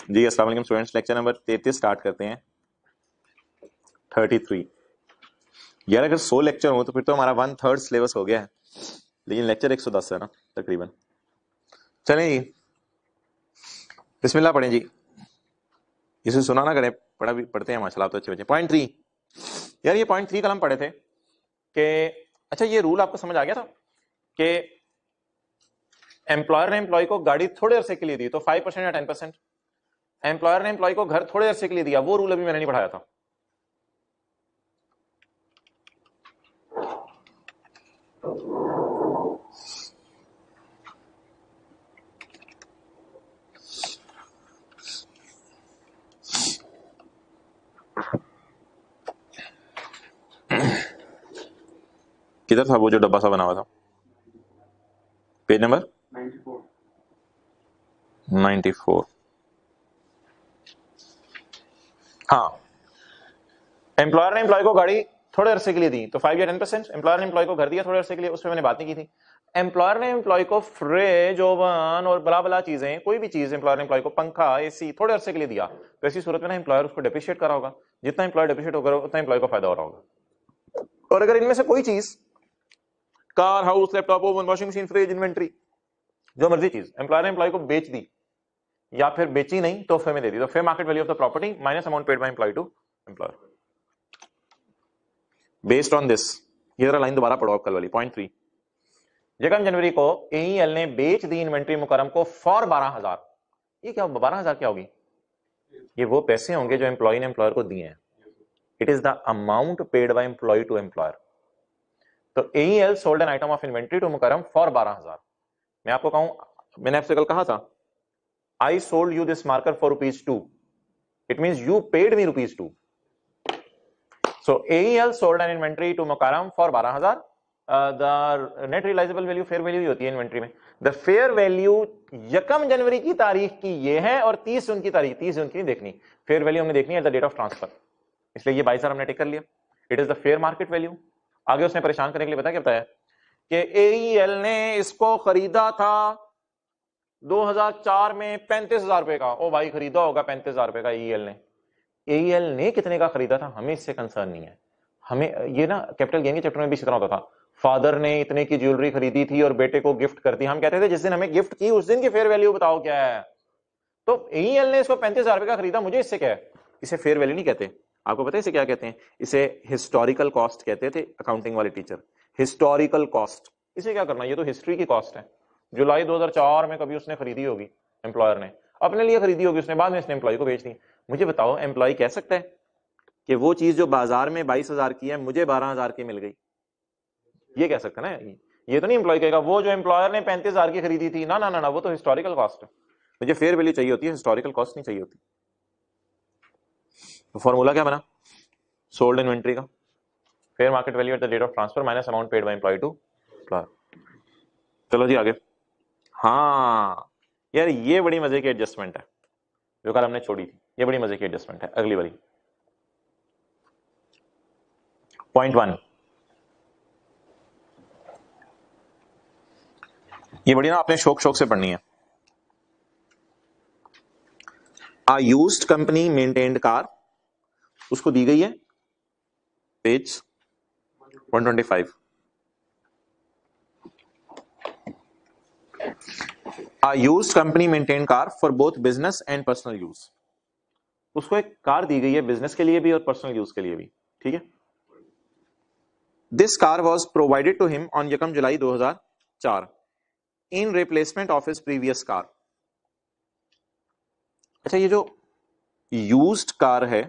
जी अस्सलाम वालेकुम students, lecture number 33 start करते हैं। 33 यार, अगर 100 लेक्चर हो तो फिर तो हमारा 1/3 सिलेबस हो गया है, लेकिन लेक्चर 110 है ना तकरीबन। चलें जी, बिस्मिल्लाह पढ़ें जी, इसे सुना ना करें, पढ़ा भी पढ़ते हैं माशाल्लाह, तो अच्छे बच्चे। पॉइंट 3 यार, ये पॉइंट 3 कल हम पढ़े थे कि अच्छा ये रूल आपको समझ आ गया था कि एम्प्लॉयर ने एम्प्लॉय को गाड़ी थोड़े अरसे के लिए दी तो 5% या 10%, एम्प्लॉयर ने एम्प्लॉय को घर थोड़े अरसे के लिए दिया, वो रूल अभी मैंने नहीं पढ़ाया था। किधर था वो जो डब्बा सा बना हुआ था? Page number 94। हाँ, एम्प्लॉयर ने एम्प्लॉय को गाड़ी थोड़े अरसे के लिए दी तो 5 या 10%, एम्प्लॉयर ने एम्प्लॉय को घर दिया थोड़े अरसे के लिए, उस पर मैंने बात नहीं की थी। एम्प्लॉयर ने एम्प्लॉय को फ्रिज, ओवन और बला बला चीजें, कोई भी चीज एम्प्लॉयर ने एम्प्लॉय को, पंखा, एसी थोड़े अरसे के लिए दिया, तो ऐसी सूरत में ना एम्प्लॉयर उसको डेप्रिशिएट करा होगा। जितना एम्प्लॉयर डेप्रिशिएट होगा उतना एम्प्लॉय को फायदा हो रहा होगा। और अगर इनमें से कोई चीज, car, house, laptop, oven, washing machine, fridge, inventory, जो मर्जी चीज एम्प्लॉयर ने एम्प्लॉय को बेच दी या फिर बेची नहीं तो फेयर में दे दी, तो fair market value of the property minus amount paid by employ to employer. Based on this, ये जरा लाइन दोबारा पढ़ो आप कल वाली। पॉइंट 3, यकम जनवरी को एईएल ने बेच दी इन्वेंट्री मुकरम को फॉर 12,000। ये क्या 12,000 क्या होगी? ये वो पैसे होंगे जो एम्प्लॉय ने एम्प्लॉयर को दिए हैं। It is the amount paid by employ to employer. तो AEL sold an item of inventory to Mukarram for 12,000। मैं आपको कहूं, मैंने आपसे कल कहा था I sold you this marker for ₹2, it means you paid me ₹2। So AEL sold an inventory to Mukarram for 12,000. The net realizable value fair value होती है इन्वेंट्री में। द फेयर वैल्यू यकम जनवरी की तारीख की ये है और 30 जून की तारीख, 30 जून की नहीं देखनी, फेयर वैल्यू हमने देखनी है at the date of transfer, इसलिए ये 22,000 हमने टिक कर लिया। It is the fair market value. आगे उसने परेशान करने के लिए बताया क्या बताया कि AEL ने इसको खरीदा था 2004 में 35,000 रुपए का। ओ भाई, खरीदा होगा 35,000 रुपए का AEL ने। एईएल ने कितने का खरीदा था हमें इससे कंसर्न नहीं है। हमें ये ना कैपिटल गेन के चैप्टर में भी इस तरह होता था, फादर ने इतने की ज्वेलरी खरीदी थी और बेटे को गिफ्ट कर दी। हम कहते थे जिस दिन हमें गिफ्ट की उस दिन की फेयर वैल्यू बताओ क्या है। तो एईएल ने इसको 35,000 रुपए का खरीदा, मुझे इससे क्या है? इसे फेयर वैल्यू नहीं कहते। आपको पता है इसे क्या कहते हैं? इसे हिस्टोरिकल कॉस्ट कहते थे अकाउंटिंग वाले टीचर। हिस्टोरिकल कॉस्ट, इसे क्या करना, ये तो हिस्ट्री की कॉस्ट है। जुलाई 2004 में कभी उसने खरीदी होगी, एम्प्लॉयर ने अपने लिए खरीदी होगी, उसने बाद में इसने एम्प्लॉय को बेच दी। मुझे बताओ, एम्प्लॉय कह सकता है कि वो चीज जो बाजार में 22,000 की है मुझे 12,000 की मिल गई? ये कह सकता है ना। ये तो नहीं एम्प्लॉय कहेगा वो जो एम्प्लॉयर ने 35,000 की खरीदी थी, ना ना ना ना, वो तो हिस्टोरिकल कॉस्ट है, मुझे फेयर वैल्यू चाहिए होती है, हिस्टोरिकल कॉस्ट नहीं चाहिए होती। तो फॉर्मूला क्या बना सोल्ड इन्वेंट्री का? Fair market value at the date of transfer minus amount paid by employ to employer. चलो जी आगे। हाँ यार, ये बड़ी मजे की एडजस्टमेंट है जो कल हमने छोड़ी थी, ये बड़ी मजे की एडजस्टमेंट है अगली बारी। पॉइंट 1, ये बड़ी ना आपने शौक शौक से पढ़नी है। A used company maintained car, उसको दी गई है page 125। A used company maintained car for both business and personal use. उसको एक कार दी गई है बिजनेस के लिए भी और पर्सनल यूज के लिए भी, ठीक है। This car was provided to him on यकम July 2004 in replacement of his previous car. अच्छा, ये जो यूज्ड कार है,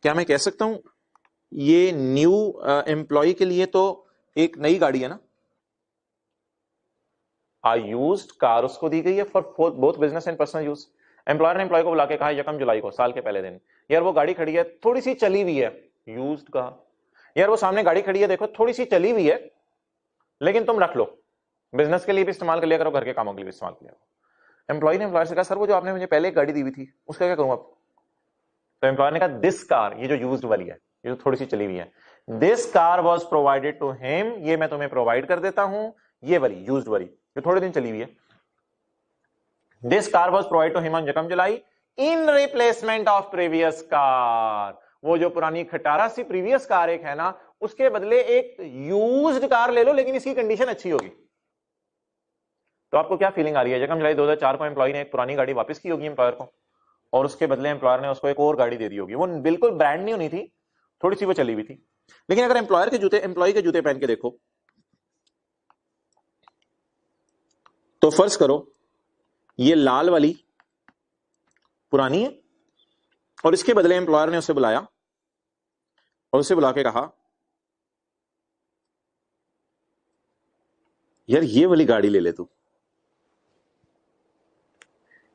क्या मैं कह सकता हूं ये न्यू एम्प्लॉय के लिए तो एक नई गाड़ी है ना? आ यूज्ड कार उसको दी गई है for both business and personal use. Employer ने एम्प्लॉय को बुला के कहा यकम जुलाई को, साल के पहले दिन, यार वो गाड़ी खड़ी है थोड़ी सी चली हुई है, यूज्ड कार। यार वो सामने गाड़ी खड़ी है देखो, थोड़ी सी चली हुई है, लेकिन तुम रख लो, बिजनेस के लिए भी इस्तेमाल कर लिया करो, घर के कामों के लिए भी इस्तेमाल कर लिया करो। एम्प्लॉय ने एम्प्लॉयर से कहा सर वो जो आपने मुझे पहले एक गाड़ी दी हुई थी उसका क्या करूं अब? तो एम्प्लॉयर ने कहा दिस कार, ये जो यूज्ड वाली है, ये जो थोड़ी सी चली हुई है, this car was provided to him, ये मैं तुम्हें प्रोवाइड कर देता हूं, ये वाली यूज्ड वाली जो थोड़े दिन चली हुई है। This car was provide to him on यकम July in replacement of previous car. वो जो पुरानी खटारा सी प्रीवियस कार एक है ना, उसके बदले एक यूज्ड कार ले लो, लेकिन इसकी कंडीशन अच्छी होगी। तो आपको क्या फीलिंग आ रही है? यकम जुलाई 2004 को एम्प्लॉय ने एक पुरानी गाड़ी वापस की होगी एम्प्लॉयर को, और उसके बदले एम्प्लॉयर ने उसको एक और गाड़ी दे दी होगी। वो बिल्कुल ब्रांड नहीं होनी थी, थोड़ी सी वो चली हुई थी। लेकिन अगर एम्प्लॉयर के जूते, एम्प्लॉय के जूते पहन के देखो, तो फर्ज करो ये लाल वाली पुरानी है, और इसके बदले एम्प्लॉयर ने उसे बुलाया और उसे बुला के कहा, यार ये वाली गाड़ी ले ले तू।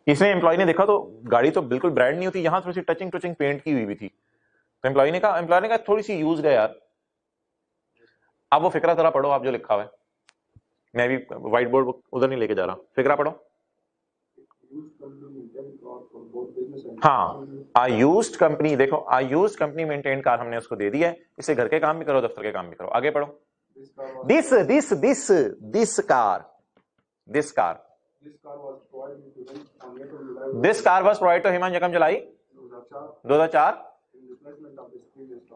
इसमें एम्प्लॉय ने देखा तो गाड़ी तो बिल्कुल ब्रांड नहीं होती, यहां थोड़ी सी टचिंग पेंट की हुई भी थी। तो एम्प्लॉयर ने कहा थोड़ी सी यूज्ड है यार। आप वो फिक्रा जरा पढ़ो, आप जो लिखा हुआ है। मैं भी व्हाइट बोर्ड उधर नहीं लेके जा रहा, फिक्रा पढ़ो। हाँ, आ यूज्ड कंपनी, देखो आ यूज्ड कंपनी मेंटेन कार हमने उसको दे दी है, इसे घर के काम भी करो, दफ्तर के काम भी करो। आगे पढ़ो। This car was provide to him on यकम July 2004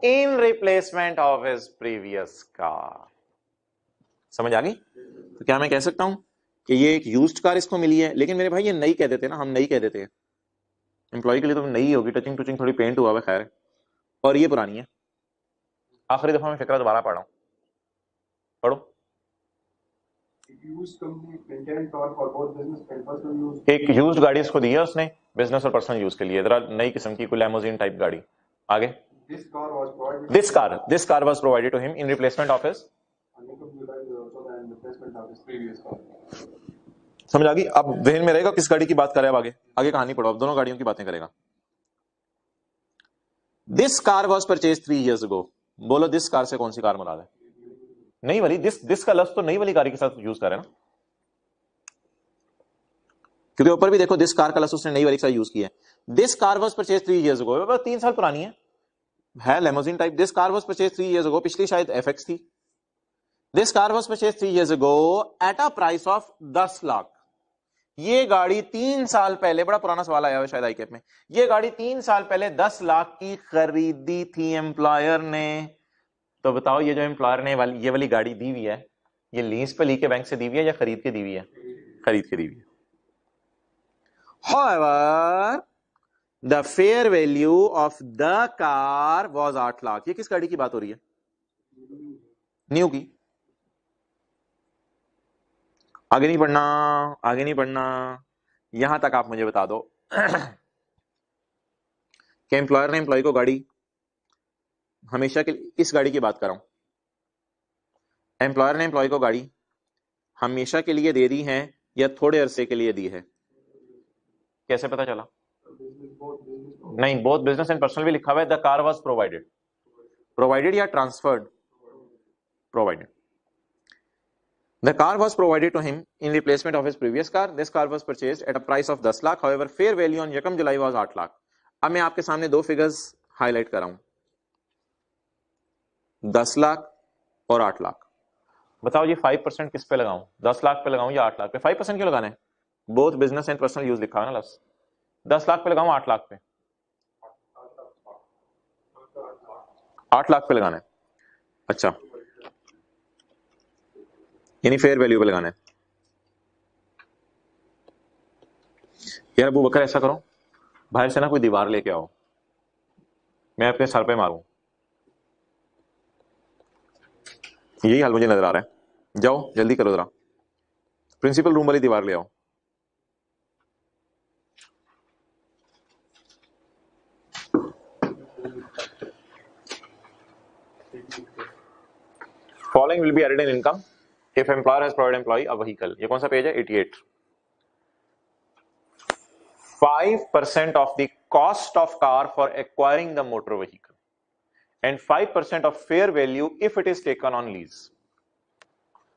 in replacement of his previous car. समझ आ गई? तो क्या मैं कह सकता हूं कि ये एक यूज्ड कार इसको मिली है, लेकिन मेरे भाई ये नई कह देते ना, हम नई कह देते हैं। एम्प्लॉय के लिए तो नई होगी, टचिंग थोड़ी पेंट हुआ है, खैर, और ये पुरानी है। आखिरी दफा मैं फिक्रा दोबारा पढ़ रहा हूं, पढ़ो। एक यूज्ड गाड़ी इसको दी है उसने बिजनेस और पर्सनल यूज के लिए, जरा नई किस्म की कोई लैमोजिन टाइप गाड़ी। आगे। This car was provided to him in replacement of his. समझ आ गई? अब जहन में रहेगा किस गाड़ी की बात कर रहे हैं। आगे आगे कहानी पढ़ो, अब दोनों गाड़ियों की बातें करेगा। This car was purchase 3 years ago। बोलो दिस कार से कौन सी कार मुराद है? नई वाली। दिस का लफ्ज तो नई वाली गाड़ी के साथ यूज कर रहे हैं ना, क्योंकि ऊपर भी देखो दिस कार का लफ्ज उसने नई वाली के साथ यूज किया है। This car was purchase 3 years ago, 3 साल पुरानी है limousine type. This car was purchase 3 years ago, पिछली शायद एफएक्स थी। This car was purchase 3 years ago eight a price of 10 lakh. ये गाड़ी 3 साल पहले, बड़ा पुराना सवाल आया हुआ शायद आई कैप में, ये गाड़ी 3 साल पहले 10 लाख की खरीदी थी एम्प्लॉयर ने। तो बताओ ये जो एम्प्लॉयर ने ये वाली गाड़ी दी हुई है, ये लीज पे ली के बैंक से दी हुई है या खरीद के दी हुई है? खरीद के दी हुई है। However, the fair value of the car was 8 lakh. ये किस गाड़ी की बात हो रही है? न्यू की। आगे नहीं पढ़ना, आगे नहीं पढ़ना, यहां तक आप मुझे बता दो कि एम्प्लॉयर ने एम्प्लॉय को गाड़ी हमेशा के लिए, इस गाड़ी की बात कर रहा हूं, एम्प्लॉयर ने एम्प्लॉय को गाड़ी हमेशा के लिए दे दी है या थोड़े अरसे के लिए दी है? कैसे पता चला? नहीं, बोथ बिजनेस एंड पर्सनल भी लिखा हुआ है। The car was provided, provided या transferred? Provided. The car was provided to him in replacement of his previous car. This car was purchased at a price of 10 lakh. However, fair value on Yakam July was 8 lakh. अब मैं आपके सामने दो figures highlight कर रहा हूं, 10 लाख और 8 लाख। बताओ ये 5% किस पे लगाऊं? 10 लाख पे लगाऊं या 8 लाख पे? 5% क्यों लगाना है? Both business and personal use लिखा है ना लफ्ज। 10 लाख पे लगाऊं 8 लाख पे? 8 लाख पे लगाना है। अच्छा, यानी फेयर वैल्यू पे लगाना है। यार अबू बकर ऐसा करो, बाहर से ना कोई दीवार लेके आओ, मैं अपने सर पे मारूं। यही हाल मुझे नजर आ रहा है। जाओ जल्दी करो जरा, प्रिंसिपल रूम वाली दीवार ले आओ। Following will be added in income if employer has provided employee a vehicle। ये कौन सा पेज है? 88। 5% of the cost of car for acquiring the motor vehicle and 5% of fair value if it is taken on lease।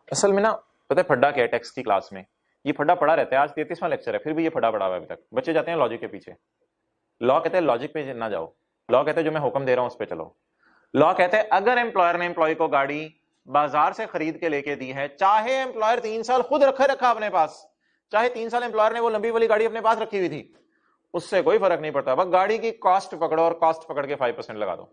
असल में ना पता है फड्डा क्या है टैक्स की क्लास में? ये फड्डा पड़ा रहता है। आज 33वां लेक्चर है, फिर भी ये फड्डा पड़ा हुआ है अभी तक। बच्चे जाते हैं लॉजिक के पीछे। लॉ कहते हैं लॉजिक पे ना जाओ, लॉ कहते हैं जो मैं हुक्म दे रहा हूं उस पर चलो। लॉ कहते हैं अगर एम्प्लॉयर ने एम्प्लॉय को गाड़ी बाजार से खरीद के लेके दी है, चाहे एम्प्लॉयर 3 साल खुद रखा अपने पास, चाहे 3 साल एम्प्लॉयर ने वो लंबी वाली गाड़ी अपने पास रखी हुई थी, उससे कोई फर्क नहीं पड़ता। बस गाड़ी की कॉस्ट पकड़ो और कॉस्ट पकड़ के 5% लगा दो।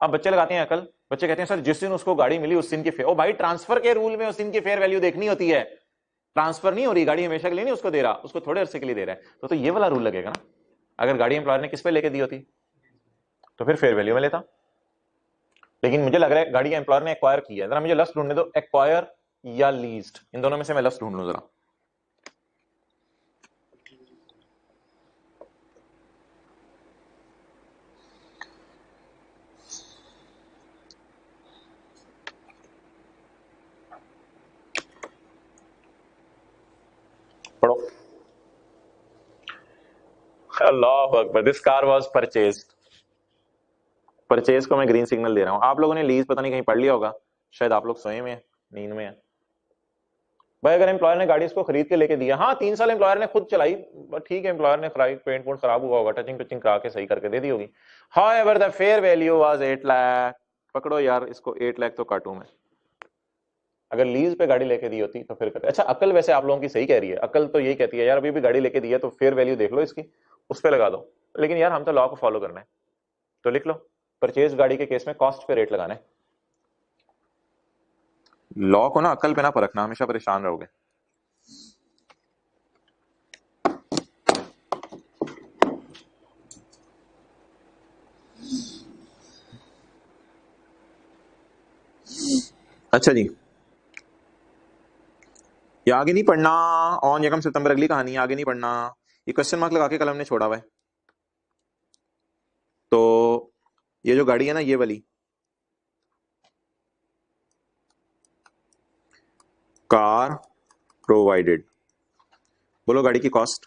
अब बच्चे लगाते हैं अकल, बच्चे कहते हैं सर जिस दिन उसको गाड़ी मिली उस दिन की फेयर, ओ भाई ट्रांसफर के रूल में उस दिन की फेयर वैल्यू देखनी होती है। ट्रांसफर नहीं हो रही गाड़ी, हमेशा के लिए नहीं उसको दे रहा, उसको थोड़े अरसे के लिए दे रहा है, तो ये वाला रूल लगेगा ना। अगर गाड़ी एम्प्लॉयर ने किस पे लेके दी होती तो फिर फेयर वैल्यू में लेता। लेकिन मुझे लग रहा है गाड़ी एम्प्लॉयर ने एक्वायर की है, जरा मुझे लफ्ज ढूंढने दो, एक्वायर या लीज्ड, इन दोनों में से मैं लफ्ज ढूंढ लूं जरा। पढ़ो। अल्लाह अकबर, this car was purchased. Purchase को मैं ग्रीन सिग्नल दे रहा हूं। आप लोगों ने लीज पता नहीं कहीं पढ़ लिया होगा, शायद आप लोग सोए में हैं, नींद में हैं। भाई अगर एम्प्लॉयर ने गाड़ी इसको खरीद के लेके दिया, हाँ 3 साल एम्प्लॉयर ने खुद चलाई, ठीक है, एम्प्लॉयर ने खराब पेंट पोंट खराब हुआ होगा, टचिंग टचिंग करा के सही करके दे दी होगी। However the fair value was 8 lakh. पकड़ो यार इसको, 8 लाख तो काटूं मैं। अगर लीज पे गाड़ी लेके दी होती तो फिर करते। अच्छा अकल वैसे आप लोगों की सही कह रही है, अकल तो यही कहती है यार अभी भी गाड़ी लेके दी है तो फेयर वैल्यू देख लो इसकी, उस पर लगा दो। लेकिन यार हम तो लॉ को फॉलो करना है, तो लिख लो परचेज गाड़ी के केस में कॉस्ट पे रेट लगाना है। लॉ को ना अकल पे ना परखना, हमेशा परेशान रहोगे। अच्छा जी, ये आगे नहीं पढ़ना, ऑन यकम सितंबर अगली कहानी, आगे नहीं पढ़ना। ये क्वेश्चन मार्क लगा के कलम ने छोड़ा हुआ है। तो ये जो गाड़ी है ना, ये वाली कार प्रोवाइडेड, बोलो गाड़ी की कॉस्ट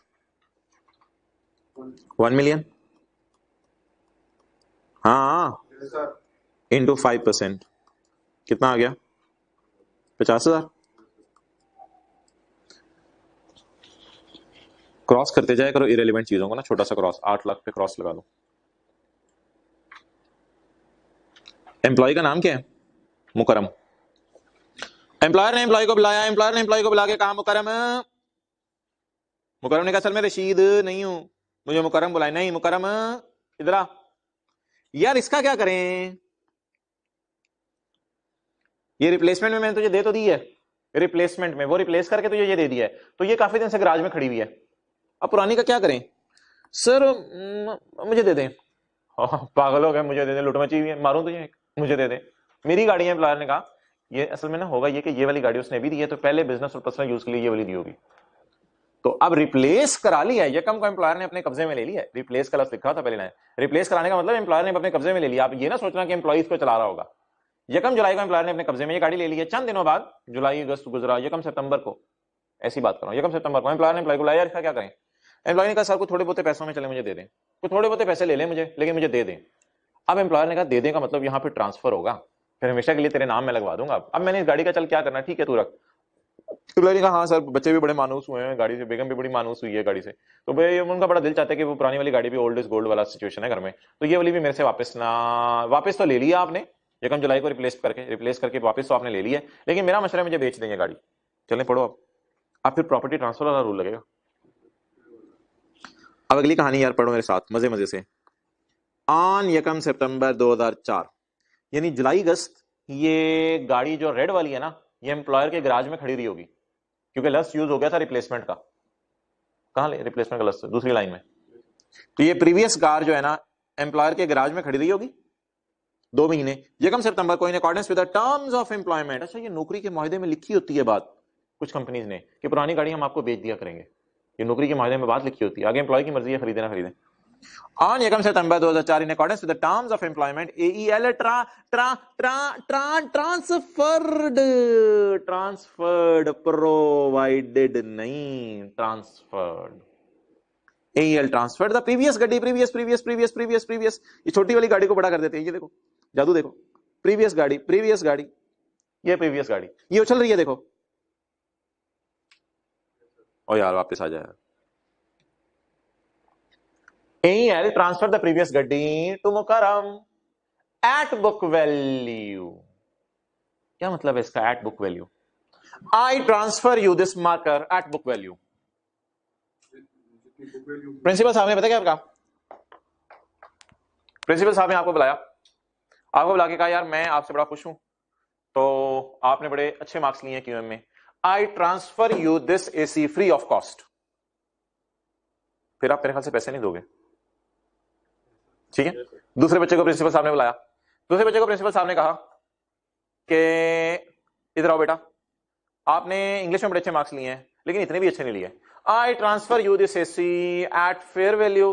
1 मिलियन, हाँ, इंटू 5%, कितना आ गया? 50,000। क्रॉस करते जाए करो इरेलीवेंट चीजों को ना, छोटा सा क्रॉस, 8 लाख पे क्रॉस लगा दो। एम्प्लॉय का नाम क्या है? मुकरम। एम्प्लॉयर ने एम्प्लॉय को बुलाया, एम्प्लॉयर ने एम्प्लॉय को बुला के कहा मुकरम। मुकरम ने कहा सर मैं रशीद नहीं हूं, मुझे मुकरम बुलाए। नहीं मुकरम इधर आ। यार इसका क्या करें? ये रिप्लेसमेंट में मैंने तुझे दे तो दी है, रिप्लेसमेंट में वो रिप्लेस करके तुझे ये दे दिया है, तो ये काफी दिन से गराज में खड़ी हुई है। अब पुरानी का क्या करें? सर मुझे दे दें। पागल हो गए, मुझे दे दे, लुट मची मारूं तुझे, मुझे दे दे। मेरी गाड़ी है, एम्प्लॉयर ने कहा। ये असल में ना होगा ये कि ये वाली गाड़ी उसने भी दी है, तो पहले बिजनेस और पर्सनल यूज के लिए ये वाली दी होगी, तो अब रिप्लेस करा लिया है, यकम को एम्प्लॉयर ने अपने कब्जे में ले लिया है। रिप्लेस का लफ्ज लिखा था पहले ना, रिप्लेस कराने का मतलब एम्प्लॉयर ने अपने कब्जे में ले लिया। आप ये ना सोचना कि एम्प्लॉय को चला रहा होगा। यकम जुलाई को एम्प्लॉयर ने अपने कब्जे में ये गाड़ी ले ली है। चंद दिनों बाद, जुलाई अगस्त गुजरा, यकम सितंबर को, ऐसी बात कर रहा हूं, यकम सितंबर को एम्प्लॉयर ने एम्प्लॉय को बुलाया, यार क्या करें? एम्प्लॉय ने कहा सर को थोड़े बहुत पैसों में चले मुझे दे दें, तो थोड़े बहुत पैसे ले लें मुझे, लेकिन मुझे दे दें। अब एम्प्लॉयर ने कहा दे दें का मतलब यहाँ पे ट्रांसफर होगा, फिर हमेशा के लिए तेरे नाम में लगवा दूंगा। अब मैंने इस गाड़ी का चल क्या करना, ठीक है तू रख। एम्प्लॉय ने कहा हाँ सर, बच्चे भी बड़े मानूस हुए हैं गाड़ी से, बेगम भी बड़ी मानूस हुई है गाड़ी से, तो भाई उनका बड़ा दिल चाहता है कि वो पुरानी वाली गाड़ी भी ओल्ड इज गोल्ड वाला सिचुएशन है घर में, तो ये वाली भी मेरे से वापस ना, वापस तो ले लिया आपने यकम जुलाई को रिप्लेस करके वापस तो आपने ले लिया, लेकिन मेरा मशवरा है मुझे बेच देंगे गाड़ी। चलें पढ़ो अब फिर प्रॉपर्टी ट्रांसफर वाला रूल लगेगा। अब अगली कहानी यार पढ़ो मेरे साथ मजे मजे से। ऑन यकम सितंबर 2004, यानी जुलाई अगस्त, ये गाड़ी जो रेड वाली है ना, ये एम्प्लॉयर के गराज में खड़ी रही होगी, क्योंकि लफ्ज यूज हो गया था रिप्लेसमेंट का। कहां ले रिप्लेसमेंट का लफ्ज? दूसरी लाइन में। तो ये प्रीवियस कार जो है ना, एम्प्लॉयर के गराज में खड़ी रही होगी 2 महीने, यकम सितंबर को, in accordance with the terms of employment. अच्छा, ये नौकरी के माहदे में लिखी होती है बात कुछ कंपनीज ने कि पुरानी गाड़ी हम आपको बेच दिया करेंगे, ये नौकरी के माहदे में बात लिखी होती है, आगे एम्प्लॉय की मर्जी है खरीदे ना खरीदे। On यकम सितंबर 2004, in accordance with the terms of employment, AEL transferred provided नहीं transferred, AEL transferred the previous गाड़ी, previous, ये छोटी वाली गाड़ी को बड़ा कर देते हैं, ये देखो जादू देखो, प्रीवियस गाड़ी, ये प्रीवियस गाड़ी, ये उछल रही है देखो। ओ यार वापस आ जाए। AEL transferred the previous गाड़ी to Mukram at book value। क्या मतलब है इसका at book value? I transfer you this marker at book value। Principal साहब ने पता क्या आपका, प्रिंसिपल साहब ने आपको बुलाया, आपको बुला के कहा यार मैं आपसे बड़ा खुश हूं, तो आपने बड़े अच्छे मार्क्स लिए हैं क्यूएम में, I transfer you this AC free of cost. फिर आप मेरे ख्याल से पैसे नहीं दोगे, ठीक है। दूसरे बच्चे को प्रिंसिपल साहब ने बुलाया, दूसरे बच्चे को प्रिंसिपल साहब ने कहा कि इधर आओ बेटा, आपने इंग्लिश में बड़े अच्छे मार्क्स लिए हैं लेकिन इतने भी अच्छे नहीं लिए, I transfer you this AC at fair value.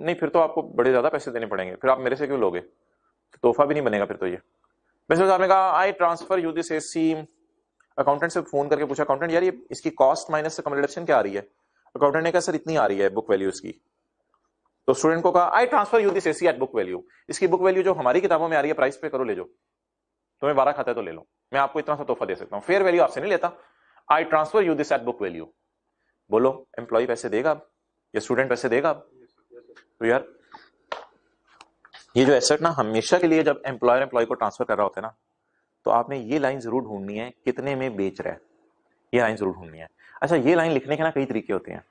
नहीं, फिर तो आपको बड़े ज्यादा पैसे देने पड़ेंगे, फिर आप मेरे से क्यों लोगे, तोहफा भी नहीं बनेगा फिर तो ये। प्रिंसिपल साहब ने कहा I transfer you this AC. Accountant से फोन करके पूछा, अकाउंटेंट यार ये इसकी कॉस्ट माइनस से कम रिडक्शन क्या आ रही है? अकाउंटेंट ने कहा सर इतनी आ रही है बुक वैल्यू इसकी। तो स्टूडेंट को कहा I transfer you this AC at book value, इसकी बुक वैल्यू जो हमारी किताबों में आ रही है प्राइस पे करो, ले जाओ, तुम्हें 12 खाता है तो ले लो, मैं आपको इतना सा तोहफा दे सकता हूं, फेयर वैल्यू आपसे नहीं लेता, I transfer you this at book value. बोलो एम्प्लॉय पैसे देगा अब या स्टूडेंट पैसे देगा अब? तो यार ये जो एसेट ना हमेशा के लिए जब एम्प्लॉयर एम्प्लॉय को ट्रांसफर कर रहा होता है ना, तो आपने ये लाइन जरूर ढूंढनी है, कितने में बेच रहा है, ये लाइन जरूर ढूंढनी है। अच्छा, ये लाइन लिखने के ना कई तरीके होते हैं,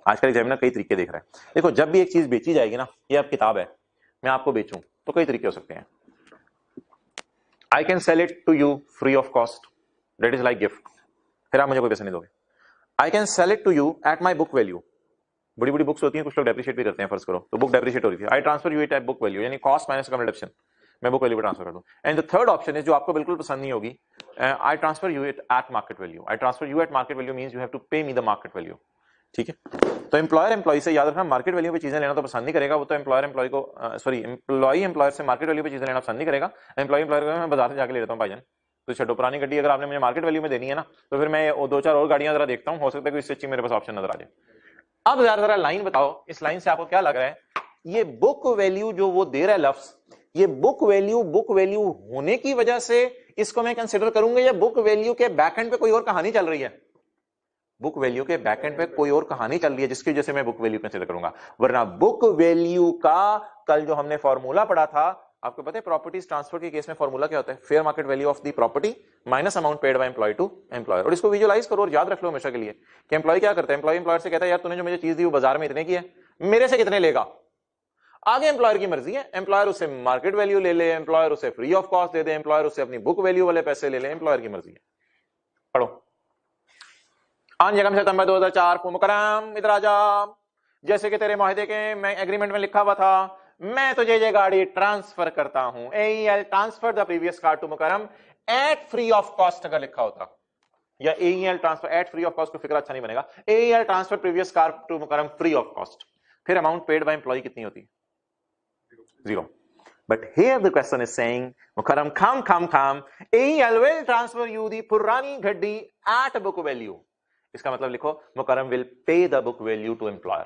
आजकल एग्जामिनर कई तरीके देख रहा है। देखो जब भी एक चीज बेची जाएगी ना, ये अब किताब है मैं आपको बेचूं तो कई तरीके हो सकते हैं। I can sell it to you free of cost, that is like gift, फिर आप मुझे कोई पैसे नहीं दोगे। I can sell it to you at my book value, बड़ी बड़ी बुक्स होती हैं, कुछ लोग डेप्रिशिएट भी करते हैं, फर्ज करो तो बुक डेप्रिशिएट हो रही थी, I transfer you it at book value, यानी कॉस्ट माइनस कम रिडक्शन, मैं बुक वैल्यू पे ट्रांसफर कर दूं। And the third option is जो आपको बिल्कुल पसंद नहीं होगी, I transfer you it at market value. I transfer you at market value means you have to pay me the market value, ठीक है। तो एम्प्लॉयर एम्प्लॉय से याद रखना, मार्केट वैल्यू पे चीजें लेना तो पसंद नहीं करेगा, वो तो एम्प्लॉयर एम्प्लॉय को सॉरी एम्प्लॉय एम्प्लॉयर से मार्केट वैल्यू पे चीजें लेना पसंद नहीं करेगा। एम्प्लॉय एम्प्लॉयर को मैं बाजार से जाके ले लेता हूँ भाईजान, तो छठो पुरानी गड्डी अगर आपने मुझे मार्केट वैल्यू में देनी है ना, तो फिर मैं दो चार और गाड़ियां जरा देखता हूँ, हो सकता है कि इससे अच्छी मेरे पास ऑप्शन नजर आ जाए। अब जरा लाइन बताओ, इस लाइन से आपको क्या लग रहा है, ये बुक वैल्यू जो वो दे रहा है लफ्ज, ये बुक वैल्यू होने की वजह से इसको मैं कंसिडर करूंगा, या बुक वैल्यू के बैकएंड पे कोई और कहानी चल रही है? बुक वैल्यू के बैकएंड पे कोई और कहानी चल रही है जिसकी वजह से मैं बुक वैल्यू कंसिडर करूंगा। वरना बुक वैल्यू का कल जो हमने फॉर्मूला पढ़ा था, आपको पता है प्रॉपर्टीज ट्रांसफर के केस में फॉर्मूला क्या होता है? Fair market value of the property minus amount paid by employ to employer. और इसको विजुअलाइज करो और याद रख लो हमेशा के लिए कि एम्प्लॉय क्या करता है, एम्प्लॉय एम्प्लॉयर से कहता है यार तूने जो मुझे चीज दी वो बाजार में इतने की है, मेरे से कितने लेगा? आगे एम्प्लॉयर की मर्जी है, एम्प्लॉयर उससे मार्केट वैल्यू ले ले, एम्प्लॉयर उसे free of cost they they, employer उससे अपनी बुक वैल्यू वाले पैसे ले ले, एम्प्लॉयर की मर्जी है। पढ़ो, आज जगह सितंबर 2004 को मुकरम इधर आजा, जैसे कि तेरे माहिदे के मैं एग्रीमेंट में लिखा हुआ था, मैं तुझे ये गाड़ी ट्रांसफर करता हूं, AEL transfer the previous car to Mukarram at free of cost अगर लिखा होता, या AEL transfer at free of cost को फिक्र अच्छा नहीं बनेगा, AEL transfer previous car to Mukarram free of cost, फिर अमाउंट पेड बाय एम्प्लॉय कितनी होती? 0. But here the question is saying, Mukarram, come, AEL will transfer you the Purani Gaddi at book value. इसका मतलब लिखो, Mukarram will pay the book value to employer.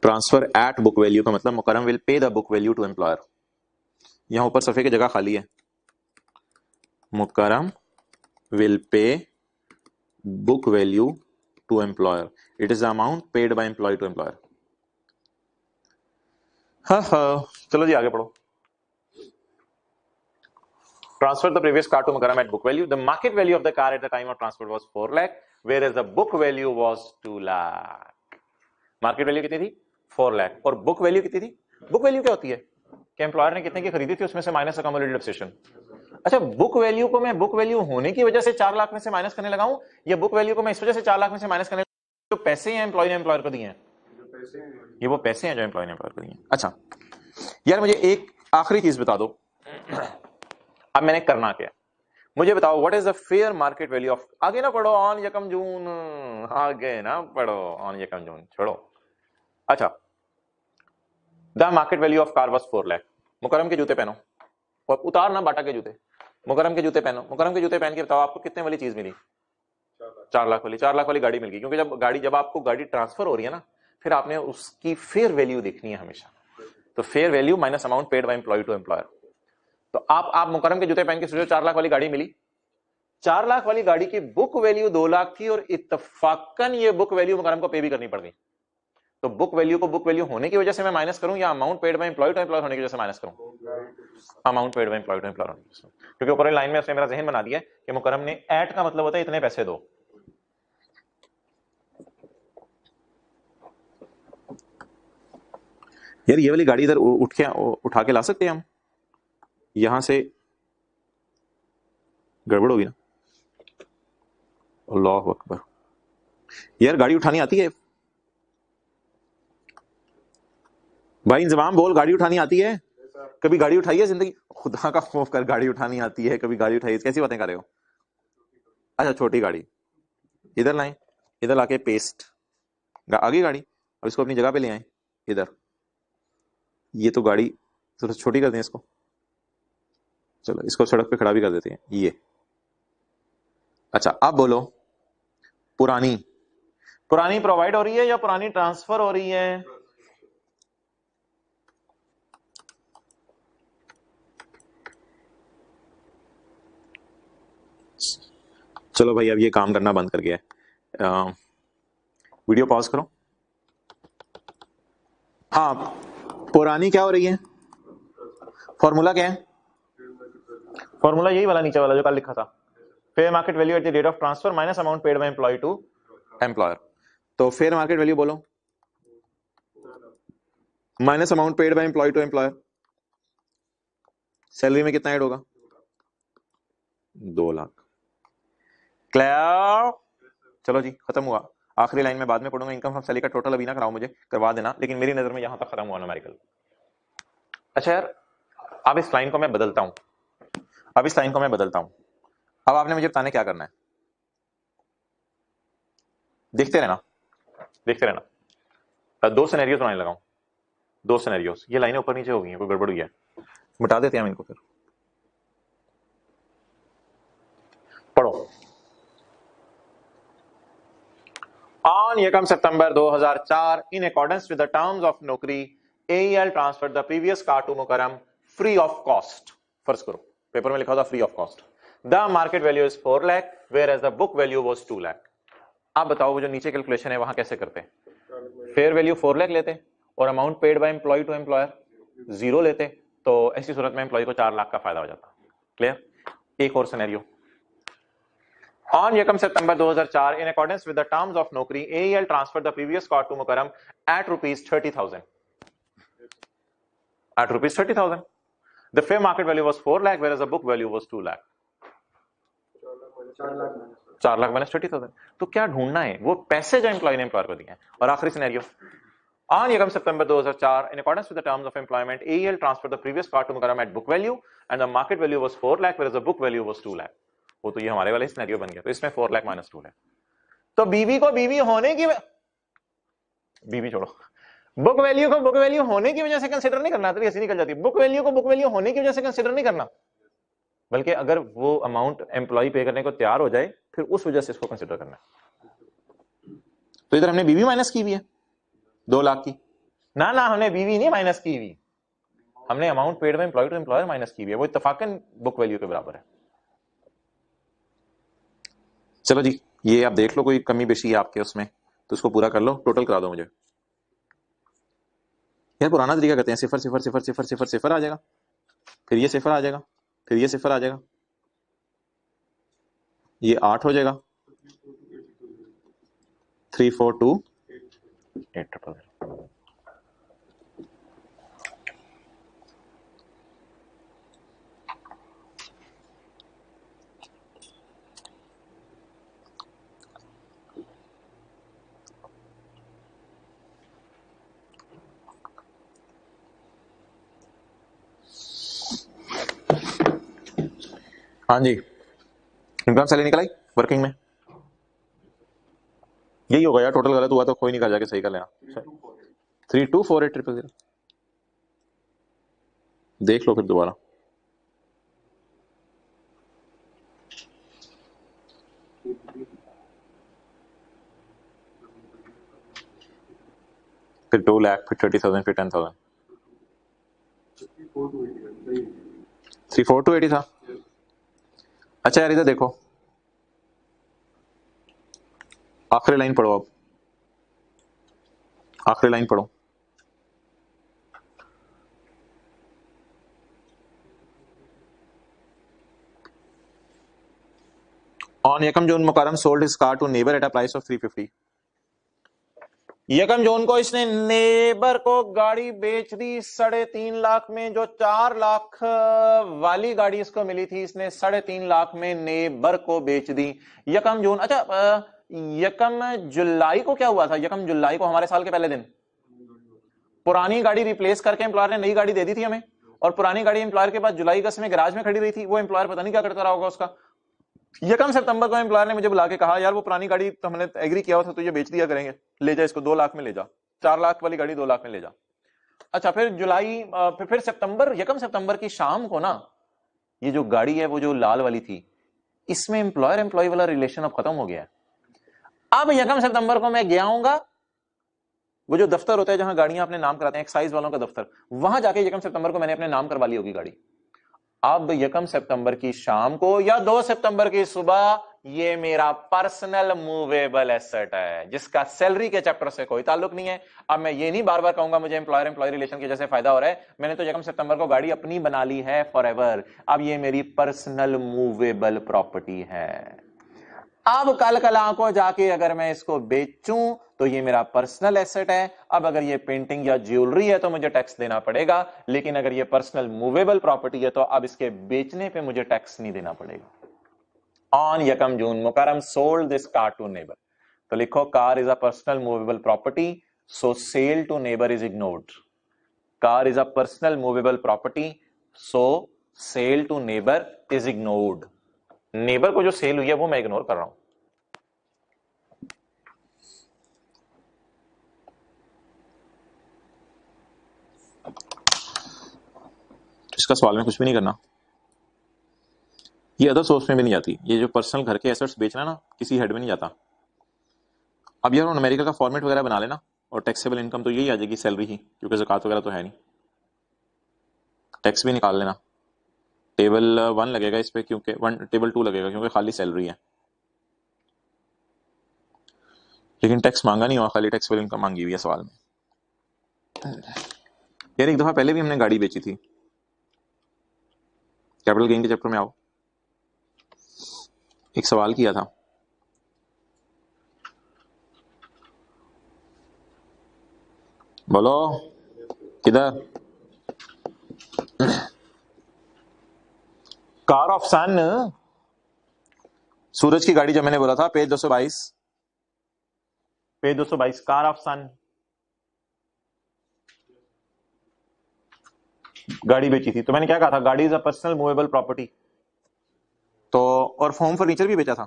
Transfer at book value का मतलब Mukarram will pay the book value to employer. यहां ऊपर सफे की जगह खाली है, Mukarram will pay book value to employer. It is the amount paid by employee to employer. चलो जी आगे पढ़ो। Transfer the previous car to Mukarram at book value. The market value of the car at the time of transfer was 4 lakh, whereas the book value was 2 lakh. Market value कितनी थी? 4 लाख। और book value कितनी थी? Book value क्या होती है कि employer ने कितने की खरीदी थी उसमें से माइनस अकोमोडेटेड डेप्रिसिएशन। अच्छा, बुक वैल्यू को मैं बुक वैल्यू होने की वजह से 4 लाख में से माइनस करने लगाऊं, या बुक वैल्यू को मैं इस वजह से 4 लाख में से माइनस करने, जो पैसे हैं एम्प्लॉय ने एम्प्लॉयर को दिए हैं, ये वो पैसे हैं जो एम्प्लॉय ने एम्प्लॉयर को दिए हैं। अच्छा यार मुझे एक आखिरी चीज बता दो, अब मैंने करना क्या, मुझे बताओ what is the fair market value of, आगे ना पढ़ो ऑन यकम जून, आगे ना पढ़ो ऑन यकम जून, छोड़ो। अच्छा, the market value of car was 4 lakh. Mukarram के जूते पहनो और उतार ना बाटा के जूते, मुकरम के जूते पहनो, मुकरम के जूते पहन के बताओ आपको कितने वाली चीज मिली? 4 लाख वाली। 4 लाख वाली गाड़ी मिल गई, क्योंकि जब आपको गाड़ी ट्रांसफर हो रही है ना, फिर आपने उसकी फेयर वैल्यू देखनी है हमेशा, तो fair value minus amount paid by employ to employer. तो आप मुकरम के जूते पहन के सोचो 4 लाख वाली गाड़ी मिली, 4 लाख वाली गाड़ी की बुक वैल्यू 2 लाख थी, और इत्तफाकन ये बुक वैल्यू मुकरम को पे भी करनी पड़ गई। तो बुक वैल्यू को बुक वैल्यू होने की वजह से मैं माइनस करूं, या amount paid by employ to employer होने की वजह से माइनस करूं? Amount paid by employ to employer, क्योंकि ऊपर लाइन में उसने मेरा जहन बना दिया कि मुकर्रम ने एट का मतलब होता है इतने पैसे दो। यार ये वाली गाड़ी इधर उठा के ला सकते हैं हम, यहां से गड़बड़ होगी ना। अल्लाह अकबर, यार गाड़ी उठानी आती है भाई? इंजमाम बोल, गाड़ी उठानी आती है? कभी गाड़ी उठाई है जिंदगी? खुदा का खौफ कर, गाड़ी उठानी आती है? कभी गाड़ी उठाई है? कैसी बातें कर रहे हो? अच्छा छोटी गाड़ी, इधर लाएं, इधर लाके पेस्ट, आगे गाड़ी, अब इसको अपनी जगह पे ले आए इधर। ये तो गाड़ी थोड़ा छोटी कर दें इसको, चलो इसको सड़क पे खड़ा भी कर देते हैं ये। अच्छा अब बोलो, पुरानी पुरानी प्रोवाइड हो रही है या पुरानी ट्रांसफर हो रही है? चलो भाई अब ये काम करना बंद कर गया है, वीडियो पॉज करो। हाँ, पुरानी क्या हो रही है? फॉर्मूला क्या है? फॉर्मूला यही वाला नीचे वाला जो कल लिखा था, fair market value at the date of transfer minus amount paid by employ to employer. तो फेयर मार्केट वैल्यू बोलो minus amount paid by employ to employer, salary में कितना ऐड होगा? 2 लाख। क्लियर? चलो जी खत्म हुआ। आखिरी लाइन में बाद में पढ़ूंगा, इनकम फ्रॉम सैलरी का टोटल अभी ना कराओ, मुझे करवा देना, लेकिन मेरी नजर में यहां तक खत्म हुआ न्यूमेरिकल। अच्छा यार अब इस लाइन को मैं बदलता हूं, अब आपने मुझे बताने क्या करना है, देखते रहना। 2 सिनेरियोस बनाने लगाऊं, 2 सिनेरियोस, ये लाइनें ऊपर नीचे हो गई हैं, कोई गड़बड़ हुई है, मिटा देते हैं हम इनको। फिर पढ़ो। On Yekam September 2004, in accordance with the terms of Naukri, AEL transferred the previous car to Mukarram free of cost. फर्ज करो पेपर में लिखा था free of cost. The market value is 4 lakh whereas the book value was 2 lakh. आप बताओ वो जो नीचे कैलकुलेशन है वहां कैसे करते? फेयर वैल्यू 4 लाख लेते और amount paid by employ to employer 0 लेते, तो ऐसी सूरत में एम्प्लॉय को 4 लाख का फायदा हो जाता। क्लियर? एक और scenario. On Yekam September 2004, in accordance with the terms of Naukri, AEL transferred the previous car to Mukarram at rupees 30,000. At rupees 30,000. The fair market value was 4 lakh, whereas the book value was 2 lakh. 4 lakh minus 30,000। तो क्या ढूंढना है? वो पैसे जो employ ने employer को दिए हैं। और आखिरी scenario, on Yekam September 2004, in accordance with the terms of employment, AEL transferred the previous car to Mukarram at book value, and the market value was 4 lakh, whereas the book value was 2 lakh. वो तो ये हमारे वाले scenario बन गया, तो इसमें 4 lakh minus 2 lakh. तो बीवी को बीवी होने की, बीवी छोड़ो, बुक वैल्यू को बुक वैल्यू होने की वजह से कंसीडर नहीं करना, तो ऐसी निकल जाती है। बुक वैल्यू को बुक वैल्यू होने की वजह से कंसीडर नहीं करना, बल्कि अगर वो अमाउंट एम्प्लॉय पे करने को तैयार हो जाए फिर उस वजह से इसको कंसीडर करना। तो इधर हमने बीवी माइनस की हुई है 2 लाख की, ना हमने बीवी नहीं माइनस की हुई, हमने अमाउंट पेड में एम्प्लॉय टू एम्प्लॉयर माइनस की हुई है, वो इत्तफाकन बुक वैल्यू के बराबर है। चलो जी ये आप देख लो, कोई कमी बेशी है आपके उसमें तो उसको पूरा कर लो, टोटल करा दो मुझे। यार पुराना तरीका कहते हैं, 0 0 0 0 0 0 आ जाएगा, फिर ये 0 आ जाएगा, फिर ये 0 आ जाएगा, ये 8 हो जाएगा, 3 4 2 8 0 0। हाँ जी इनकम सैलरी निकल आई वर्किंग में, यही होगा यार, टोटल गलत हुआ तो कोई नहीं कर जाके सही कर लेना। 3248000 देख लो फिर दोबारा, फिर 2 लाख, फिर 30,000, फिर 10,000, 34280 था। अच्छा यार इधर देखो, आखिरी लाइन पढ़ो, अब आखिरी लाइन पढ़ो। ऑन यकम June Mukarram sold his car to neighbour at a price of 350। यकम जून को इसने नेबर को गाड़ी बेच दी 3.5 लाख में। जो 4 लाख वाली गाड़ी इसको मिली थी, इसने 3.5 लाख में नेबर को बेच दी यकम जून। अच्छा, यकम जुलाई को क्या हुआ था? यकम जुलाई को हमारे साल के पहले दिन पुरानी गाड़ी रिप्लेस करके एम्प्लॉयर ने नई गाड़ी दे दी थी हमें, और पुरानी गाड़ी एम्प्लॉयर के पास जुलाई अगस्त में गैराज में खड़ी रही थी। वो एम्प्लॉयर पता नहीं क्या करता रहा होगा उसका। यकम सितंबर को एम्प्लॉयर ने मुझे बुला के कहा, यार वो पुरानी गाड़ी तो हमने एग्री किया हुआ था तो ये बेच दिया करेंगे, ले जा इसको 2 लाख में ले जा, 4 लाख वाली गाड़ी 2 लाख में ले जा। अच्छा, फिर जुलाई, फिर सितंबर, यकम सितंबर की शाम को ना, ये जो गाड़ी है वो जो लाल वाली थी, इसमें एम्प्लॉयर एम्प्लॉय वाला रिलेशन अब खत्म हो गया है। अब यकम सितंबर को मैं गया हूंगा, वो जो दफ्तर होता है जहां गाड़ियां अपने नाम कराते हैं, एक्साइज वालों का दफ्तर, वहां जाके यकम सितंबर को मैंने अपने नाम करवा ली होगी गाड़ी। अब यकम सितंबर की शाम को या 2 सितंबर की सुबह, ये मेरा पर्सनल मूवेबल एसेट है जिसका सैलरी के चैप्टर से कोई ताल्लुक नहीं है। अब मैं ये नहीं बार बार कहूंगा मुझे एम्प्लॉयर एम्प्लॉय रिलेशन की जैसे फायदा हो रहा है, मैंने तो यकम सितंबर को गाड़ी अपनी बना ली है फॉर एवर। अब ये मेरी पर्सनल मूवेबल प्रॉपर्टी है। अब कल कला को जाके अगर मैं इसको बेचूं तो ये मेरा पर्सनल एसेट है। अब अगर ये पेंटिंग या ज्वेलरी है तो मुझे टैक्स देना पड़ेगा, लेकिन अगर ये पर्सनल मूवेबल प्रॉपर्टी है तो अब इसके बेचने पे मुझे टैक्स नहीं देना पड़ेगा। ऑन यकम June Mukarram sold this car to neighbour. तो लिखो car is a personal movable property, so sale to neighbour is ignored. Car is a personal movable property, so sale to neighbour is ignored. Neighbour को जो cell हुई है वो मैं ignore कर रहा हूं। इसका सवाल में कुछ भी नहीं करना, ये अदर सोर्स में भी नहीं जाती। ये जो पर्सनल घर के एसेट्स बेचना ना, किसी हेड में नहीं जाता। अब यार अमेरिका का फॉर्मेट वगैरह बना लेना, और टैक्सेबल इनकम तो यही आ जाएगी, सैलरी ही, क्योंकि ज़कात वगैरह तो है नहीं। टैक्स भी निकाल लेना, टेबल 1 लगेगा इस पे, क्योंकि टेबल 2 लगेगा क्योंकि खाली सैलरी है, लेकिन टैक्स मांगा नहीं हुआ, खाली टैक्सेबल इनकम मांगी हुई है सवाल में। यार एक दफा पहले भी हमने गाड़ी बेची थी, कैपिटल गेन के चैप्टर में आओ, एक सवाल किया था, बोलो किधर? कार ऑफ सन, सूरज की गाड़ी जो मैंने बोला था, पेज 222, पेज 222, कार ऑफ सन, गाड़ी बेची थी। तो मैंने क्या कहा था? गाड़ी is a personal movable property. तो और होम फर्नीचर भी बेचा था,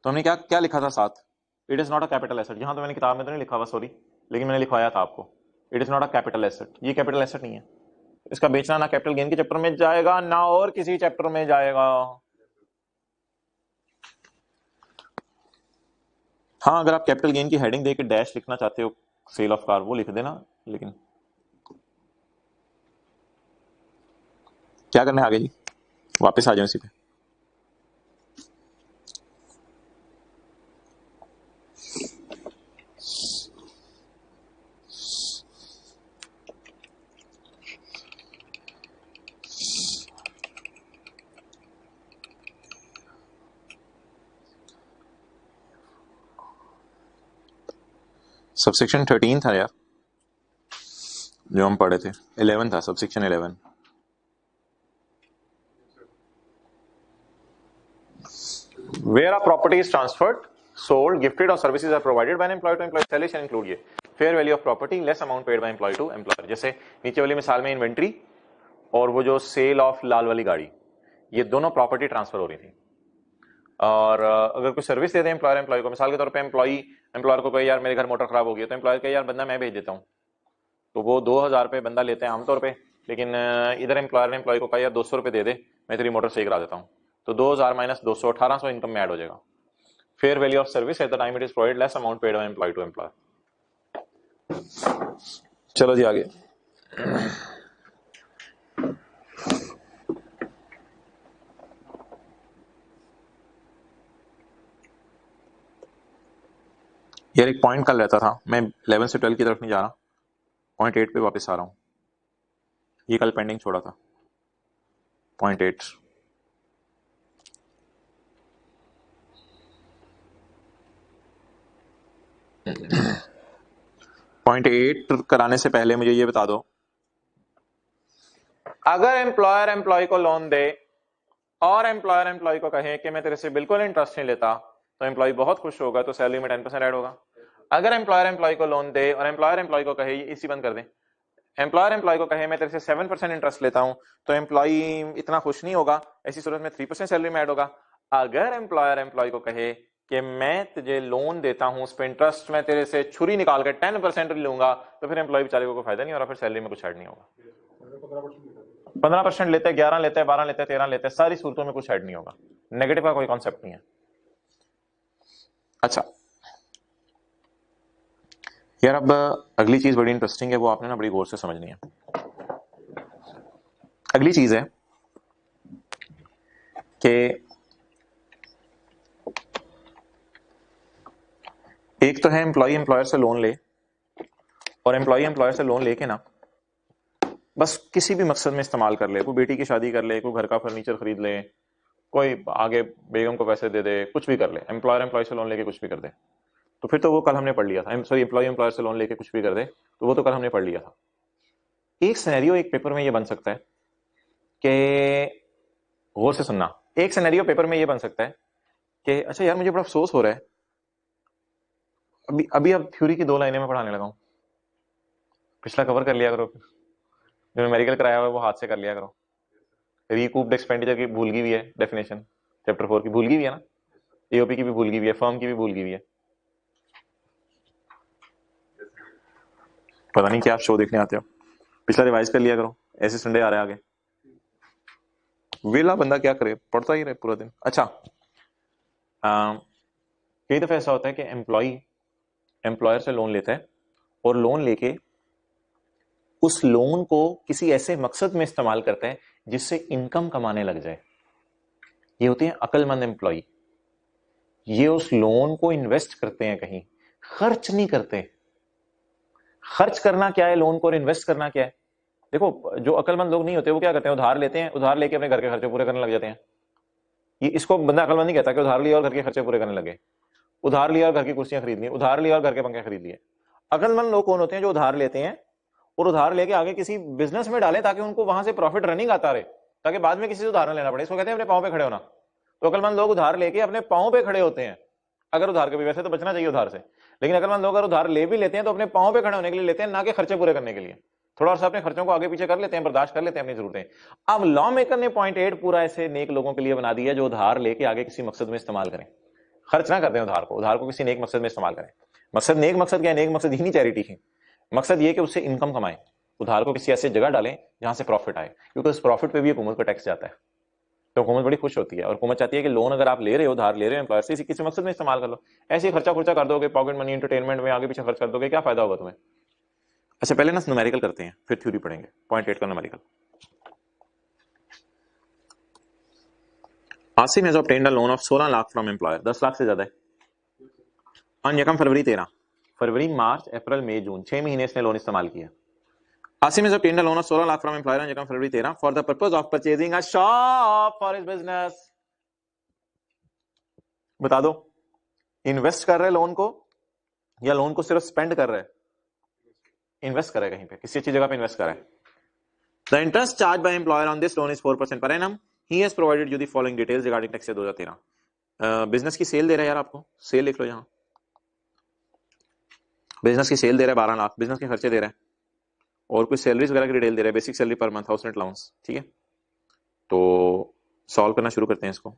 तो हमने क्या क्या लिखा था साथ? It is not a capital asset. यहां तो मैंने किताब में तो नहीं लिखा हुआ, सॉरी, लेकिन मैंने लिखवाया था आपको, it is not a capital asset. ये कैपिटल एसेट नहीं है, इसका बेचना ना कैपिटल गेन के चैप्टर में जाएगा ना और किसी चैप्टर में जाएगा। हाँ, अगर आप कैपिटल गेन की हेडिंग देके डैश लिखना चाहते हो, सेल ऑफ कार, वो लिख देना, लेकिन क्या करना है आगे जी? वापस आ जाओ इसी पे। सबसेक्शन 13 था यार जो हम पढ़े थे, 11 था, subsection 11। Where a property is transferred, sold, gifted or services are provided by an employer to employee, salary shall include ये fair value of property less amount paid by employee to employer। जैसे नीचे वाली मिसाल में inventory और वो जो cell of लाल वाली गाड़ी, ये दोनों प्रॉपर्टी ट्रांसफर हो रही थी। और अगर कोई सर्विस दे दे एम्प्लॉयर एम्प्लॉय को, मिसाल के तौर पे एम्प्लॉयर को कहे यार मेरे घर मोटर खराब हो गई, तो एम्प्लॉयर कहे यार बंदा मैं भेज देता हूँ, तो वो 2000 रुपये बंदा लेते हैं आमतौर पे, लेकिन इधर एम्प्लॉयर ने एम्प्लॉय को कहा यार 200 रुपये दे दे, मैं तेरी मोटर सही करा देता हूँ, तो 2000 माइनस 200, 1800 इनकम में ऐड हो जाएगा। Fair value of service at the time it is provided less amount paid by employ to employer. चलो जी आगे। यार एक पॉइंट कल रहता था, मैं 11 से 12 की तरफ नहीं जा रहा, पॉइंट 8 पे वापस आ रहा हूँ। ये कल पेंडिंग छोड़ा था, पॉइंट 8। .8 कराने से पहले मुझे ये बता दो, अगर एम्प्लॉयर एम्प्लॉय को लोन दे और एम्प्लॉयर एम्प्लॉय को कहे कि मैं तेरे से बिल्कुल इंटरेस्ट नहीं लेता, तो एम्प्लॉय बहुत खुश होगा, तो सैलरी में 10% ऐड होगा। अगर एम्प्लॉयर एम्प्लॉय को लोन दे और एम्प्लॉयर एम्प्लॉय को कहे, इसी बंद कर दे, एम्प्लॉयर एम्प्लॉय को कहे मैं तेरे से 7% इंटरेस्ट लेता हूं, तो एम्प्लॉय इतना खुश नहीं होगा, ऐसी सूरत में 3% सैलरी में ऐड होगा। अगर एम्प्लॉयर एम्प्लॉय को कहे कि मैं तुझे लोन देता हूं, उस पर इंटरेस्ट मैं तेरे से छुरी निकाल के 10% लूंगा, तो फिर एम्प्लॉय बेचारे को कोई फायदा नहीं हो रहा, फिर सैलरी में कुछ ऐड नहीं होगा। 15% लेते हैं, 11 लेते हैं, 12 लेते हैं, 13 लेते हैं, सारी सूरतों में कुछ ऐड नहीं होगा। नेगेटिव का कोई कॉन्सेप्ट नहीं है। अच्छा यार, अब अगली चीज बड़ी इंटरेस्टिंग है, वो आपने ना बड़ी गौर से समझनी है। अगली चीज है कि एक तो है एम्प्लॉय एम्प्लॉयर से लोन ले, और एम्प्लॉय एम्प्लॉयर से लोन लेके ना बस किसी भी मकसद में इस्तेमाल कर ले, कोई बेटी की शादी कर ले, कोई घर का फर्नीचर खरीद ले, कोई आगे बेगम को पैसे दे दे, कुछ भी कर ले, एम्प्लॉयर एम्प्लॉय से लोन लेके कुछ भी कर दे, तो फिर तो वो कल हमने पढ़ लिया था। सॉरी, एम्प्लॉय एम्प्लॉयर से लोन लेके कुछ भी कर दे, तो वो तो कल हमने पढ़ लिया था। एक सिनेरियो एक पेपर में ये बन सकता है कि, गौर से सुनना, एक सिनेरियो पेपर में ये बन सकता है कि अच्छा यार मुझे बड़ा अफसोस हो रहा है, अभी अभी अब थ्योरी की 2 लाइनें में पढ़ाने लगा हूं, पिछला कवर कर लिया करो, जो न्यूमेरिकल कराया हुआ है वो हाथ से कर लिया करो। रिकूप्ड एक्सपेंडिचर की भूल गई हुई है डेफिनेशन, चैप्टर 4 की भूल गई हुई है ना, एओपी की भी भूल गई हुई है, फर्म की भी भूल गई हुई है। पता नहीं क्या आप शो देखने आते हो, पिछला रिवाइज कर लिया करो, ऐसे संडे आ रहा है आगे, वेला बंदा क्या करे, पढ़ता ही रहे पूरा दिन। अच्छा, कई दफा ऐसा होता है कि एम्प्लॉय एम्प्लॉयर से लोन लेता है और लोन लेके उस लोन को किसी ऐसे मकसद में इस्तेमाल करता है जिससे इनकम कमाने लग जाए। ये होते हैं अक्लमंद एम्प्लॉय। ये उस लोन को इन्वेस्ट करते हैं, कहीं खर्च नहीं करते। खर्च करना क्या है लोन को, और इन्वेस्ट करना क्या है? देखो, जो अक्लमंद लोग नहीं होते वो क्या करते हैं, उधार लेते हैं, उधार लेके अपने घर के खर्चे पूरे करने लग जाते हैं। ये इसको बंदा अक्लमंद नहीं कहता कि उधार लिया और घर के खर्चे पूरे करने लगे, उधार लिया और घर की कुर्सियां खरीद ली, उधार लिया और घर के पंखे खरीद लिए। अक्लमंद लोग कौन होते हैं? जो उधार लेते हैं और उधार लेके आगे किसी बिजनेस में डाले ताकि उनको वहां से प्रॉफिट रनिंग आता रहे, ताकि बाद में किसी से उधार न लेना पड़े। इसको कहते हैं अपने पांव पे खड़े होना। तो अक्लमंद लोग उधार लेके अपने पांव पे खड़े होते हैं। अगर उधार के भी, वैसे तो बचना चाहिए उधार से, लेकिन अक्लमंद लोग अगर उधार ले भी लेते हैं तो अपने पांव पे खड़े होने के लिए लेते हैं, ना कि खर्चे पूरे करने के लिए। थोड़ा सा अपने खर्चों को आगे पीछे कर लेते हैं, बर्दाश्त कर लेते हैं अपनी जरूरतें। अब लॉ मेकर ने .8 पूरा ऐसे नेक लोगों के लिए बना दिया जो उधार लेके आगे किसी मकसद में इस्तेमाल करें, खर्च ना करते हैं उधार को किसी नेक मकसद में इस्तेमाल करें। मकसद, नेक मकसद क्या है? नेक मकसद ही नहीं चैरिटी है, मकसद ये कि उससे इनकम कमाएं। उधार को किसी ऐसी जगह डालें जहां से प्रॉफिट आए, क्योंकि उस प्रॉफिट पे भी हुकूमत का टैक्स जाता है। तो हुकूमत बड़ी खुश होती है, और हुकूमत चाहती है कि लोन अगर आप ले रहे हो, उधार ले रहे हो एम्प्लॉयर से, किसी मकसद में इस्तेमाल कर लो। ऐसे ही खर्चा कर दोगे, पॉकेट मनी एंटरटेनमेंट में आगे पीछे खर्च कर दोगे, क्या फायदा होगा तुम्हें? अच्छा, पहले ना न्यूमेरिकल करते हैं, फिर थ्योरी पढ़ेंगे। .8 का numerical. Asim has obtained a loan of 16 lakh from employer, 10 lakh से ज्यादा है, ऑन यकम फरवरी 13, फरवरी मार्च अप्रैल मई जून, 6 महीने इसने लोन इस्तेमाल किया। Asim has obtained a loan of 16 lakh from employer on यकम फरवरी 13 for the purpose of purchasing a shop for his business. बता दो, इन्वेस्ट कर रहे लोन को या लोन को सिर्फ स्पेंड कर रहे हैं? इन्वेस्ट कर रहे कहीं पे, किसी अच्छी जगह पे इन्वेस्ट कर रहे हैं। The interest charge by employer on this loan is 4% per annum. He has provided you the following details regarding tax 2013। Business की सेल दे रहा है यार आपको, सेल लिख लो यहां, बिजनेस की सेल दे रहा है 12 लाख, बिजनेस के खर्चे दे रहा है, और कुछ सैलरीज वगैरह की डिटेल दे रहा है, basic salary per month, house rent allowance. ठीक है, तो सॉल्व करना शुरू करते हैं इसको।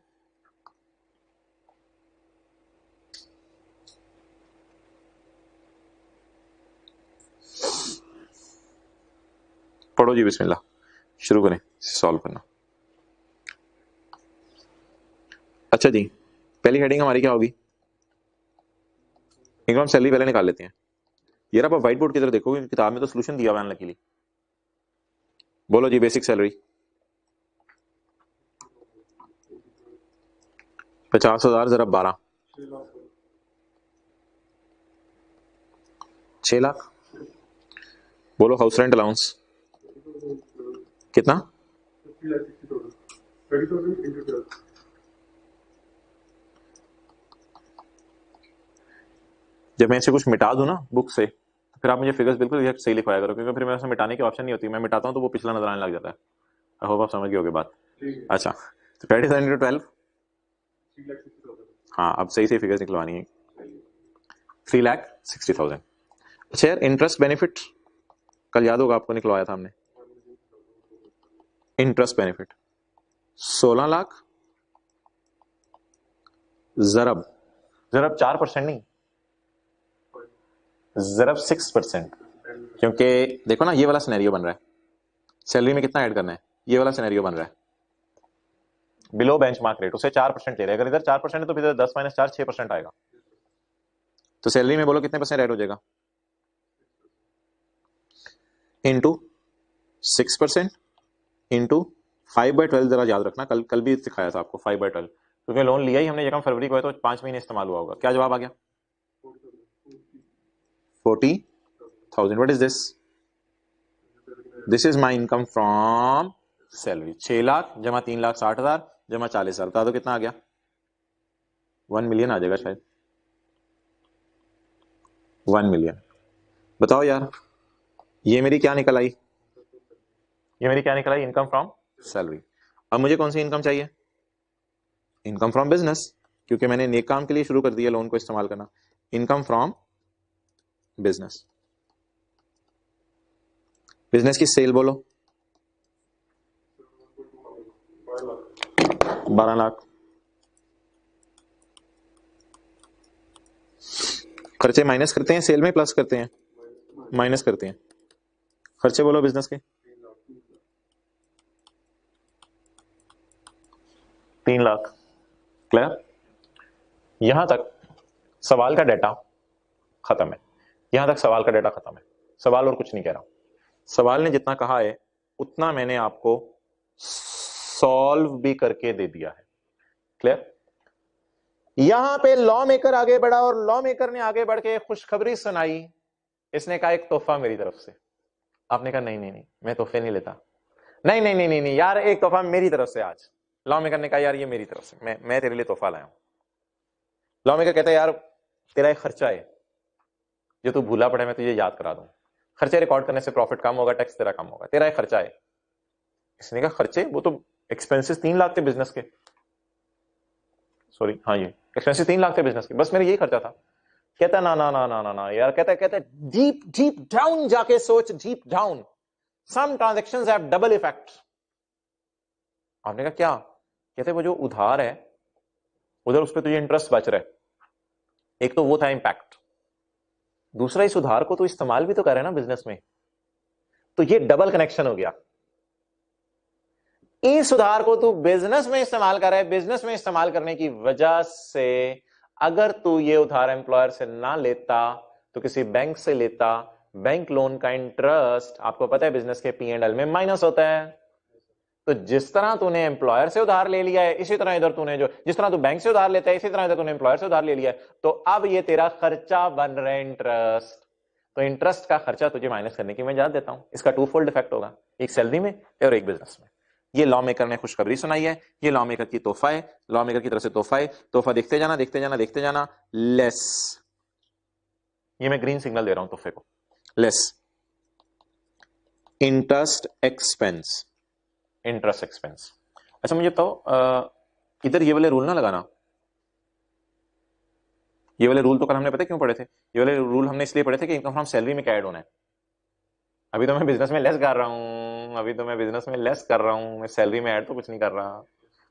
पढ़ो जी, बिस्मिल्लाह, शुरू करें सॉल्व करना। अच्छा जी, पहली हेडिंग हमारी क्या होगी? इनकम सैलरी पहले निकाल लेते हैं। यार आप व्हाइट बोर्ड की तरफ देखोगे, किताब में तो सोल्यूशन दिया हुआ है अनलकीली। बोलो जी, बेसिक सैलरी 50,000 जरा 12, 6 लाख। बोलो हाउस रेंट अलाउंस कितना? 30,000 जब मैं इसे कुछ मिटा दूं ना बुक से, तो फिर आप मुझे फिगर्स बिल्कुल सही लिखवाया करो, क्योंकि फिर मेरे से मिटाने की ऑप्शन नहीं होती। मैं मिटाता हूँ तो वो पिछला नजर आने लग जाता है। आई होप आप समझ गए होगे बात। अच्छा, तो 37 into 12, हाँ अब सही सही फिगर्स निकलवानी है। 3,60,000। अच्छा यार, इंटरेस्ट बेनिफिट कल याद होगा आपको, निकलवाया था हमने। इंटरेस्ट बेनिफिट 16 लाख जरब 4% नहीं, जरब 6%। क्योंकि देखो ना, ये वाला सिनेरियो बन रहा है, सैलरी में कितना ऐड करना है, ये वाला सिनेरियो बन रहा है। बिलो बेंचमार्क रेट, उसे 4% ले रहे हैं। अगर इधर 4% है तो फिर 10 - 4 6% आएगा। तो सैलरी में बोलो कितने परसेंट ऐड हो जाएगा, इंटू 6% इंटू 5/12। जरा याद रखना, कल कल भी सिखाया था आपको 5/12, क्योंकि लोन लिया ही हमने 1 फरवरी को है, तो 5 महीने इस्तेमाल हुआ होगा। क्या जवाब आ गया? 40,000। What is this? This is my income from salary. 6 lakh जमा 3,60,000 जमा 40,000, बता दो कितना आ गया? 1 मिलियन आ जाएगा शायद, 1 मिलियन। बताओ यार, ये मेरी क्या निकल आई? ये मेरी क्या निकल आई? Income from salary. अब मुझे कौन सी इनकम चाहिए? इनकम फ्रॉम बिजनेस, क्योंकि मैंने नेक काम के लिए शुरू कर दिया लोन को इस्तेमाल करना। इनकम फ्रॉम बिजनेस, बिजनेस की सेल बोलो 12 लाख। खर्चे माइनस करते हैं सेल में, प्लस करते हैं माइनस करते हैं। खर्चे बोलो बिजनेस के 3 लाख। क्लियर? यहां तक सवाल का डेटा खत्म है, यहां तक सवाल का डेटा खत्म है। सवाल और कुछ नहीं कह रहा। सवाल ने जितना कहा है उतना मैंने आपको सॉल्व भी करके दे दिया है। क्लियर? यहां पे लॉ मेकर आगे बढ़ा और लॉ मेकर ने आगे बढ़ के खुशखबरी सुनाई। इसने कहा एक तोहफा मेरी तरफ से। आपने कहा नहीं नहीं नहीं, मैं तोहफे नहीं लेता। नहीं नहीं नहीं नहीं नहीं यार, एक तोहफा मेरी तरफ से आज। लॉ मेकर ने कहा यार ये मेरी तरफ से, मैं तेरे लिए तोहफा लाया हूं। लॉ मेकर कहता है यार तेरा एक खर्चा है जो तू भूला पड़े, मैं तुझे याद करा दूं। खर्चे रिकॉर्ड करने से प्रॉफिट कम होगा, टैक्स तेरा कम होगा, तेरा एक खर्चा है। इसने कहा खर्चे? वो तो एक्सपेंसेस 3 लाख थे बिजनेस के। सॉरी, हाँ, ये एक्सपेंसेस 3 लाख थे बिजनेस के, बस मेरा यही खर्चा था। कहता ना ना ना ना ना ना यार, कहता डीप डीप डाउन जाके सोच, deep down. Some transactions have double effect. आपने कहा क्या? कहते वो जो उधार है उधर उस पर तुझे इंटरेस्ट बच रहा है, एक तो वो था इंपैक्ट, दूसरा इस उधार को तो इस्तेमाल भी तो कर रहे हैं ना बिजनेस में, तो ये डबल कनेक्शन हो गया। इस उधार को तू बिजनेस में इस्तेमाल कर रहा है, बिजनेस में इस्तेमाल करने की वजह से अगर तू ये उधार एम्प्लॉयर से ना लेता तो किसी बैंक से लेता, बैंक लोन का इंटरेस्ट आपको पता है बिजनेस के P&L में माइनस होता है। तो जिस तरह तूने एम्प्लॉयर से उधार ले लिया है, इसी तरह इधर तूने जो जिस तरह तू बैंक से उधार लेता है, इसी तरह इधर तूने एम्प्लॉयर से उधार ले लिया है। तो अब ये तेरा खर्चा बन रहा है इंटरेस्ट। तो इंटरेस्ट का खर्चा तुझे माइनस करने की मैं इजाजत देता हूं। इसका 2-fold इफेक्ट होगा, एक सैलरी में और एक बिजनेस में। ये लॉ मेकर ने खुशखबरी सुनाई है, ये लॉ मेकर की तोहफा है, लॉ मेकर की तरफ से तोहफा है। तोहफा देखते जाना देखते जाना देखते जाना, लेस। ये मैं ग्रीन सिग्नल दे रहा हूं तोहफे को, less interest expense. Interest expense. अच्छा मुझे तो इधर ये वाले रूल ना लगाना। ये वाले रूल तो कल हमने पता क्यों पढ़े थे? ये वाले रूल हमने इसलिए पढ़े थे कि इनकम फ्रॉम सैलरी में क्या ऐड होना है। अभी तो मैं बिजनेस में लेस कर रहा हूं, अभी तो मैं बिजनेस में लेस कर रहा हूं, मैं सैलरी में ऐड तो कुछ नहीं कर रहा।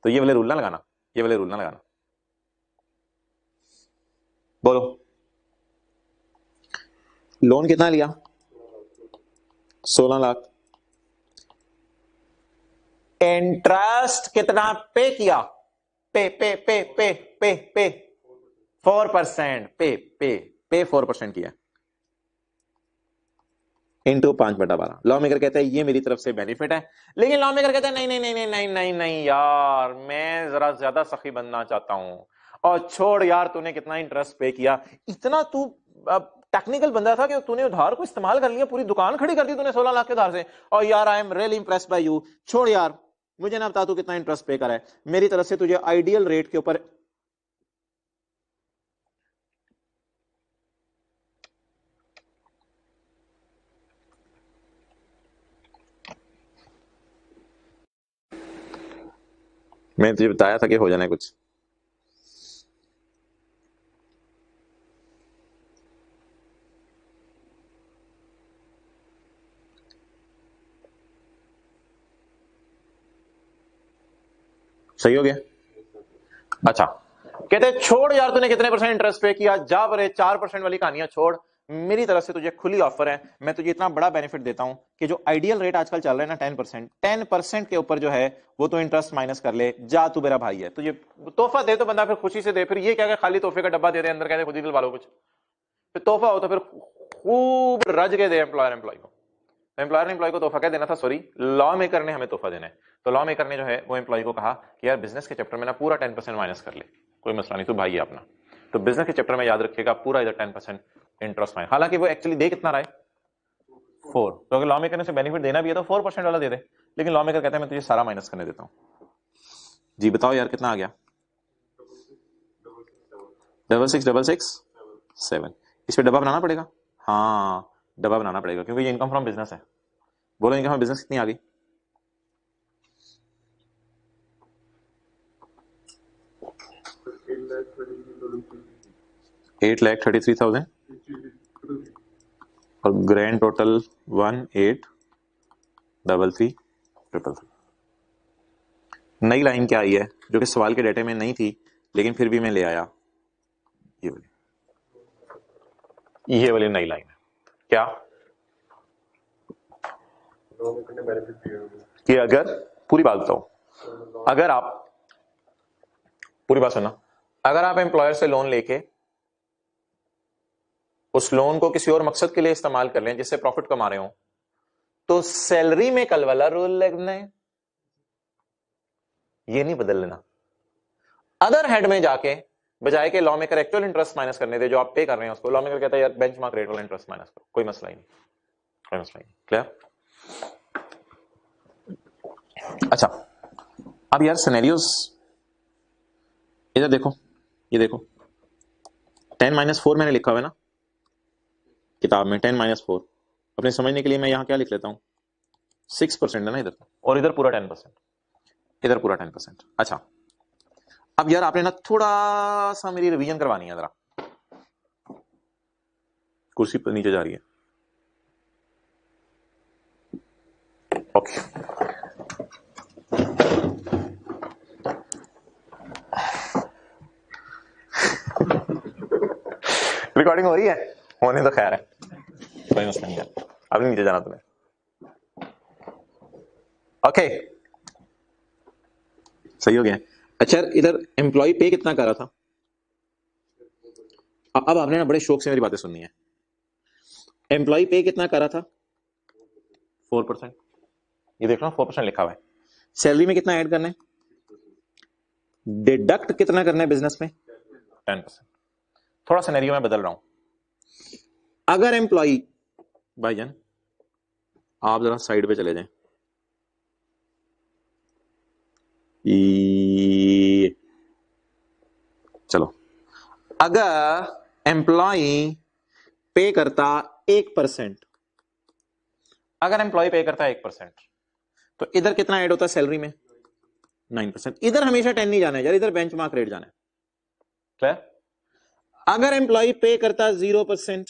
तो ये वाले रूल ना लगाना, ये वाले रूल ना लगाना। बोलो लोन कितना लिया? 16 लाख। इंटरेस्ट कितना पे किया? पे पे पे पे पे पे 4%। पे 4% किया इंटू 5/12। लॉ मेकर कहता है ये मेरी तरफ से बेनिफिट है, लेकिन लॉ मेकर कहता है नहीं नहीं नहीं नहीं नहीं नहीं नहीं यार, मैं जरा ज्यादा सखी बनना चाहता हूं। और छोड़ यार, तूने कितना इंटरेस्ट पे किया, इतना तू टेक्निकल बंदा था कि तूने उधार को इस्तेमाल कर लिया, पूरी दुकान खड़ी कर दी तूने 16 लाख के उधार से। और यार I am really impressed by you. छोड़ यार, मुझे ना बता तू कितना इंटरेस्ट पे करा है, मेरी तरफ से तुझे आइडियल रेट के ऊपर मैं तुझे बताया था कि हो जाना है कुछ। सही हो गया। अच्छा, कहते हैं छोड़ यार, तूने कितने परसेंट इंटरेस्ट पे किया, जा बरे 4% वाली कहानियां छोड़, मेरी तरफ से तुझे खुली ऑफर है, मैं तुझे इतना बड़ा बेनिफिट देता हूं कि जो आइडियल रेट आजकल चल रहा है ना 10% के ऊपर जो है वो तो इंटरेस्ट माइनस कर ले, जा तू मेरा भाई है, तुझे तोहफा दे तो बंदा फिर खुशी से दे, फिर ये क्या खाली तोहफे का डब्बा दे दे, अंदर कहते खुद ही दिलवा लो कुछ, फिर तोहफा हो तो फिर खूब रज के दे एम्प्लॉयर को। एम्प्लॉयर ने एम्प्लॉय को तोहफा क्या देना था, सॉरी लॉ मेकर ने हमें तोहफा देना है, तो लॉ मेकर ने जो है वो एम्प्लॉय को कहा कि यार बिजनेस के चैप्टर में ना पूरा 10% माइनस कर ले, कोई मसला नहीं, तू भाई है अपना, तो बिजनेस के चैप्टर में याद रखिएगा पूरा इधर 10% इंटरेस्ट माइनस, हालांकि वो एक्चुअली दे कितना रहा है 4, तो अगर लॉ मेकर ने उसे बेनिफिट देना भी है तो 4% वाला दे दे, लेकिन लॉ मेकर कहता है मैं तुझे सारा माइनस करने देता हूं। जी बताओ यार कितना आ गया, 6666 इस पे डब्बा बनाना पड़ेगा, हाँ डब्बा बनाना पड़ेगा क्योंकि ये इनकम फ्रॉम बिजनेस है। बोलो इनकम फ्रॉम बिजनेस कितनी आ गई, 8,33,000 और ग्रैंड टोटल 1,833,333। नई लाइन क्या आई है जो कि सवाल के डेटे में नहीं थी लेकिन फिर भी मैं ले आया, ये वाली नई लाइन है क्या कि अगर पूरी बात बताओ, अगर आप पूरी बात सुनना, अगर आप एम्प्लॉयर से लोन लेके उस लोन को किसी और मकसद के लिए इस्तेमाल कर लें जिससे प्रॉफिट कमा रहे हो, तो सैलरी में कल वाला रूल लगना है, ये नहीं बदल लेना। अदर हेड में जाके बजाय के law maker actual interest minus करने दे जो आप पे कर रहे हैं उसको, लॉ मेकर कहता है यार बेंचमार्क रेट वाला इंटरेस्ट माइनस करो, कोई मसला ही नहीं, कोई मसला नहीं, क्लियर। अच्छा अब यार सिनेरियोस इधर देखो, ये देखो 10-4 मैंने लिखा हुआ है ना किताब में, 10-4 अपने समझने के लिए मैं यहां क्या लिख लेता हूं 6% है ना इधर, और इधर पूरा 10%, इधर पूरा 10%। अच्छा अब यार आपने ना थोड़ा सा मेरी रिवीजन करवानी है, जरा कुर्सी पर नीचे जा रही है, ओके रिकॉर्डिंग हो रही है, होने तो खैर है, कोई मसला नहीं है, अब नीचे जाना तुम्हें, ओके सही हो गया। अच्छा इधर एम्प्लॉय पे कितना कर रहा था, अब आपने ना बड़े शौक से मेरी बातें सुननी है, एम्प्लॉय पे कितना कर रहा था 4%, ये देख लो 4% लिखा हुआ है, सैलरी में कितना ऐड करना है, डिडक्ट कितना करना है बिजनेस में 10%। थोड़ा सिनेरियो में बदल रहा हूं, अगर एम्प्लॉय भाईजान आप जरा साइड पे चले जाएं, चलो अगर एम्प्लॉय पे करता 1%, अगर एम्प्लॉय पे करता 1% तो इधर कितना ऐड होता है सैलरी में 9%, इधर हमेशा 10 नहीं जाना है यार, इधर बेंचमार्क रेट जाना है, क्लियर। अगर एम्प्लॉय पे करता 0%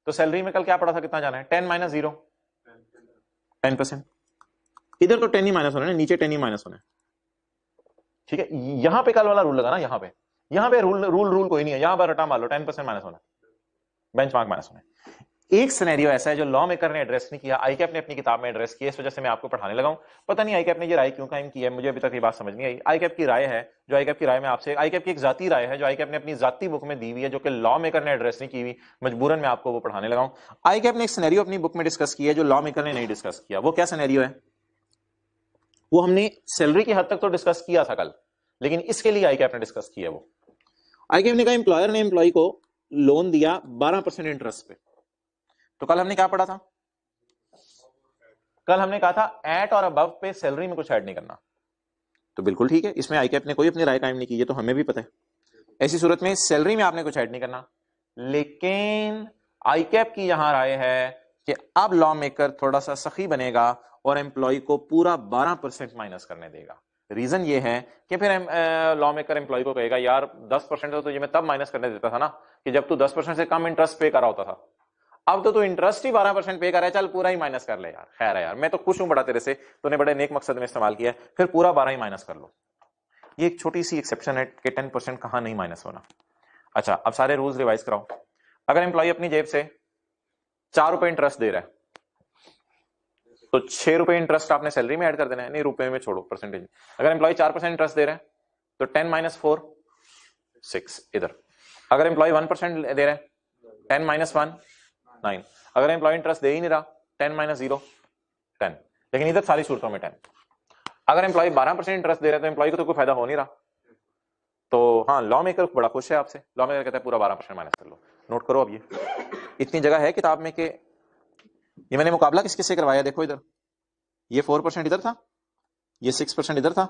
तो सैलरी में कल क्या पड़ा था, कितना जाना है 10 - 0 10%, इधर तो 10 ही माइनस होना है, नीचे 10 ही माइनस होना है, ठीक है। यहां पे कल वाला रूल लगा ना, यहां पे रूल कोई नहीं है, यहां पर रटा मान लो 10% माइनस होना है, बेंचमार्क माइनस होना है। एक सिनेरियो ऐसा है जो लॉ मेकर ने एड्रेस नहीं किया, आईकैप ने अपनी किताब में एड्रेस किया, इस वजह से मैं आपको पढ़ाने लगा हूं। पता नहीं आईकैप ने ये राय क्यों कायम की है, मुझे अभी तक ये बात समझ नहीं आई। आईकैप की राय है जो आईकैप की राय में आपसे, आईकैप की एक जाती राय है जो आईकैप ने अपनी जाती बुक में दी हुई है, जो कि लॉ मेकर ने एड्रेस नहीं की हुई, मजबूरन मैं आपको वो पढ़ाने लगा हूं। आईकैप ने एक सिनेरियो अपनी बुक में डिस्कस किया है जो लॉ मेकर ने नहीं डिस्कस किया। वो क्या सिनेरियो है, वो हमने सैलरी की हद तक तो डिस्कस किया था कल, लेकिन इसके लिए आईकैप ने डिस्कस किया। वो आईकैप ने कहा एम्प्लॉयर ने एम्प्लॉय को लोन दिया 12% इंटरेस्ट पे, तो कल हमने क्या पढ़ा था, कल हमने कहा था एट और अबव पे सैलरी में कुछ ऐड नहीं करना, तो बिल्कुल ठीक है, इसमें आईकैप ने कोई अपनी राय कायम नहीं की, ये तो हमें भी पता है। ऐसी सूरत में सैलरी में आपने कुछ ऐड नहीं करना, लेकिन आईकैप की यहां राय है कि अब लॉ मेकर थोड़ा सा सखी बनेगा और एम्प्लॉय को पूरा 12% माइनस करने देगा। रीजन ये है कि फिर लॉ मेकर एम्प्लॉय को कहेगा यार 10% तो तुझे मैं तब माइनस करने देता था ना कि जब तू 10% से कम इंटरेस्ट पे कर रहा होता था, अब तो तू इंटरेस्ट ही 12% पे कर रहा है, चल पूरा ही माइनस कर ले यार, खैर है यार, मैं तो खुश हूं बड़ा तेरे से, तूने बड़े नेक मकसद में इस्तेमाल किया है, फिर पूरा 12 ही माइनस कर लो। ये एक छोटी सी एक्सेप्शन है कि 10% कहां नहीं माइनस होना। अच्छा, अब सारे रूल्स रिवाइज कराओ। अगर एम्प्लॉय अपनी जेब से 4 रुपए इंटरेस्ट दे रहा है तो 6 रुपए इंटरेस्ट आपने सैलरी में ऐड कर देना है, नहीं रुपए में छोड़ो परसेंटेज। अगर एम्प्लॉय 4% इंटरेस्ट दे रहा है तो 10 माइनस 4 6 इधर। अगर एम्प्लॉय 1% दे रहा है 10 माइनस 1 9। अगर एम्प्लॉय इंटरेस्ट दे ही नहीं रहा 10 माइनस 0 10, लेकिन इधर सारी सूरतों में 10। अगर एम्प्लॉय 12% इंटरेस्ट दे रहा है तो एम्प्लॉय को तो कोई फायदा हो नहीं रहा। तो हाँ, लॉ मेकर बड़ा खुश है आपसे, लॉ मेकर कहता है पूरा 12% माइनस कर लो। नोट करो, अब ये इतनी जगह है किताब में कि ये मैंने मुकाबला किस किससे करवाया, देखो इधर ये 4% इधर था, ये 6% इधर था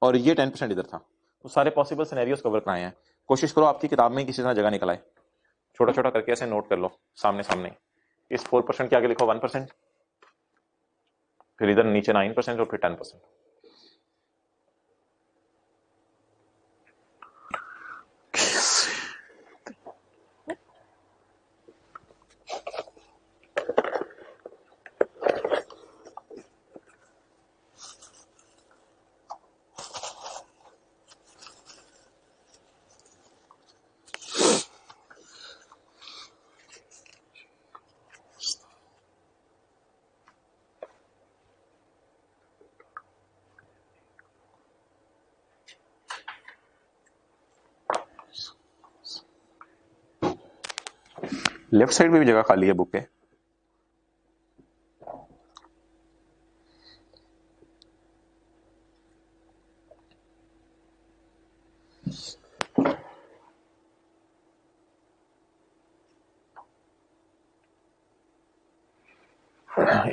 और ये 10% इधर था, तो सारे पॉसिबल सिनेरियोस कवर कराए हैं। कोशिश करो आपकी किताब में किसी तरह जगह निकल आए, छोटा छोटा करके ऐसे नोट कर लो सामने सामने। इस 4% के आगे लिखो 1%, फिर इधर नीचे 9% और फिर 10%। लेफ्ट साइड में भी जगह खाली है बुक के।